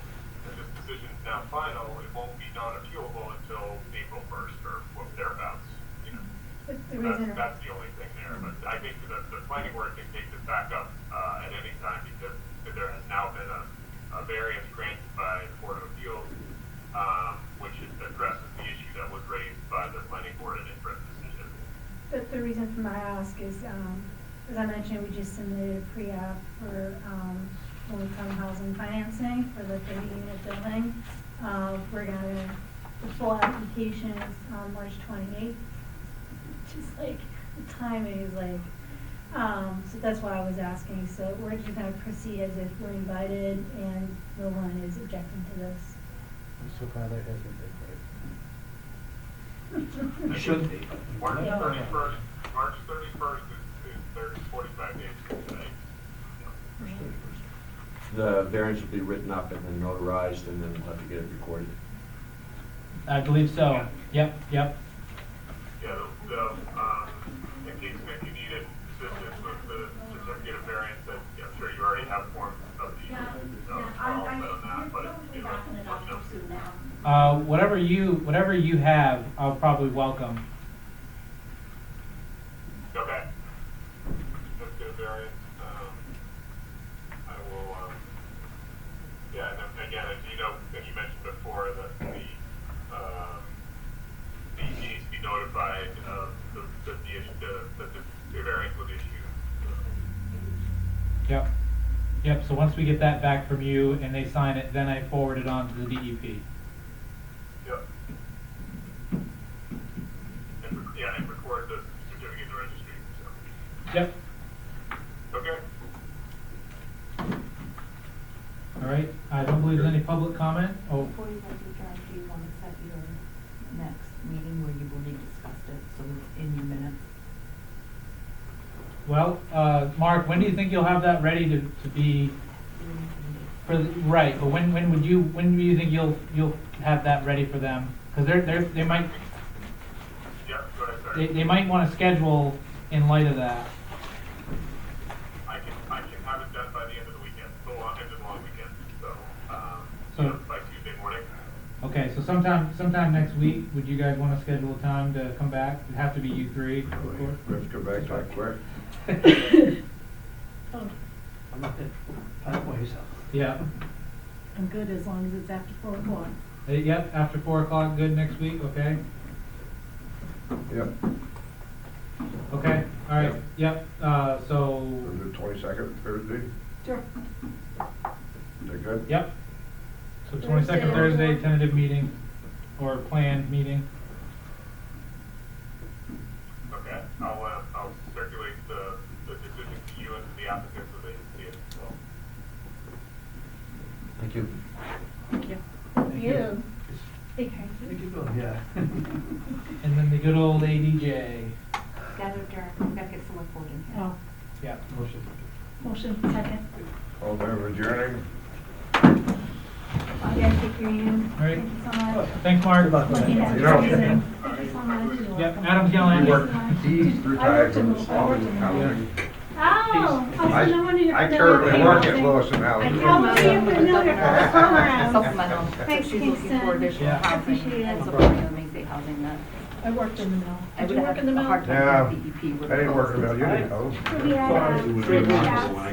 If this decision is now final, it won't be non-appealable until April 1st or thereabouts, you know. But the reason, That's the only thing there, but I think the planning board can take this back up at any time because there has now been a variance granted by the Board of Appeals, which addresses the issue that was raised by the planning board in its written decision. but the reason for my ask is, as I mentioned, we just submitted a pre-app for, low-income housing financing for the 30-unit building. We're gonna, the full application is on March 28th, which is like, the timing is like, so that's why I was asking. So we're just gonna proceed as if we're invited and no one is objecting to this. I'm so glad that hasn't It should be. March 31st is 45 days from today. The variance will be written up and then notarized, and then we'll have to get it recorded. I believe so. Yep. Yeah, in case if you needed assistance with the certificate of variance, that I'm sure you already have forms of the, all set on that, but you know. Whatever you have, I'll probably welcome. Okay. Certificate of variance, I will, yeah, and then again, as you know, and you mentioned before, that the needs to be notified of the variance was issued. Yep, so once we get that back from you and they sign it, then I forward it on to the DEP. Yep. And record the certificate of registry, so. Yep. Okay. All right, I don't believe there's any public comment. Oh, Before you guys adjourn, do you want to set your next meeting where you will be discussed it, so it's in your minutes? well, Mark, when do you think you'll have that ready to be, right, but when do you think you'll have that ready for them? Because they might, Yeah, go ahead, sorry. they might want to schedule in light of that. I can have it done by the end of the weekend, end of the long weekend, so, So- by Tuesday morning. Okay, so sometime next week, would you guys want to schedule a time to come back? It'd have to be you three, of course. Let's come back that quick. I'm not that pathways up. Yeah. I'm good as long as it's after 4 o'clock. Yep, after 4 o'clock, good next week, okay? Yep. Okay, all All right, yep, so, The 22nd, Thursday, Sure. they're good? yep. So 22nd Thursday, tentative meeting, or planned meeting. Okay, I'll circulate the decision to you and to the applicant so they can see it as well. Thank you. Thank you. Big thank you. Think you're going, yeah. And then the good old ADJ. Gotta adjourn, we gotta get select board in here. Oh, Yeah. motion, second. All in favor of adjourning? I'll get take your name. All right. Thank you so much. Thanks, Mark. Yeah, You know- Thank you so much. Yep, Adam's yelling He at worked, me. he's retired from Albany County. Oh, I no wonder you're I familiar with currently the work at housing. Lewis and I Allen. can't believe you're familiar with the programs. Supplemental, Thanks, she's looking for Kingston. additional Yeah. housing Appreciate it. and supplemental Mainstay housing that. I worked in the mill. I Did would you work have in the a mill? hard Yeah. time with DEP with. I didn't work in the, you didn't know. So we had,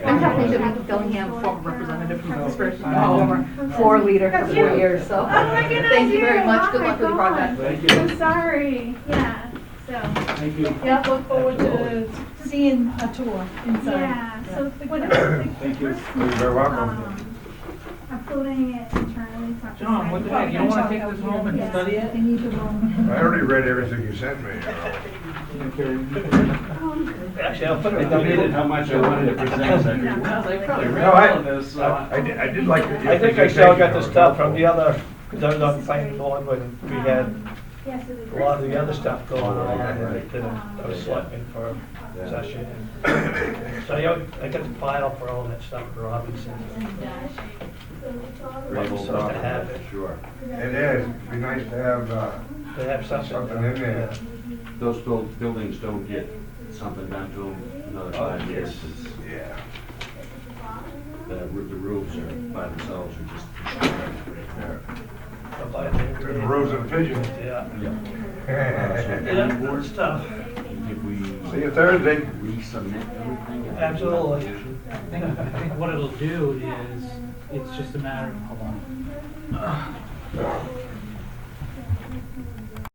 I'm happy to be Dillingham, former representative from Hillsborough, former floor leader for 4 years, so. Oh my goodness, Thank you very much, Oh good my luck with the God. project. I'm sorry, yeah, so, Thank you. Yeah, look forward to seeing a tour inside. yeah, so what else? Thank you. You're very welcome. I'm floating it internally, it's not. John, what the heck, you don't wanna take this home and Yeah. study it? They need the room. I already read everything you sent me, you Actually, I'll put I it. debated how much I wanted to present, so I figured, well, they probably read No, all of this, so. I did like the. I think I still got the stuff from the other, because I was on planning board when we had Yeah, so a lot of the other stuff going on, and I did I was selecting for a session. So I got the file for all that stuff for Robinson. Level So to have it, Sure. It is, it'd be nice to have, to have something. something in there. Those buildings don't get something done to them another 5 years. It's- Yeah. The roofs are by themselves are just. Good rows of pigeons. Yeah. See Yeah, stuff. If we you Thursday. resubmit everything. Absolutely. I think what it'll do is, it's just a matter, hold on.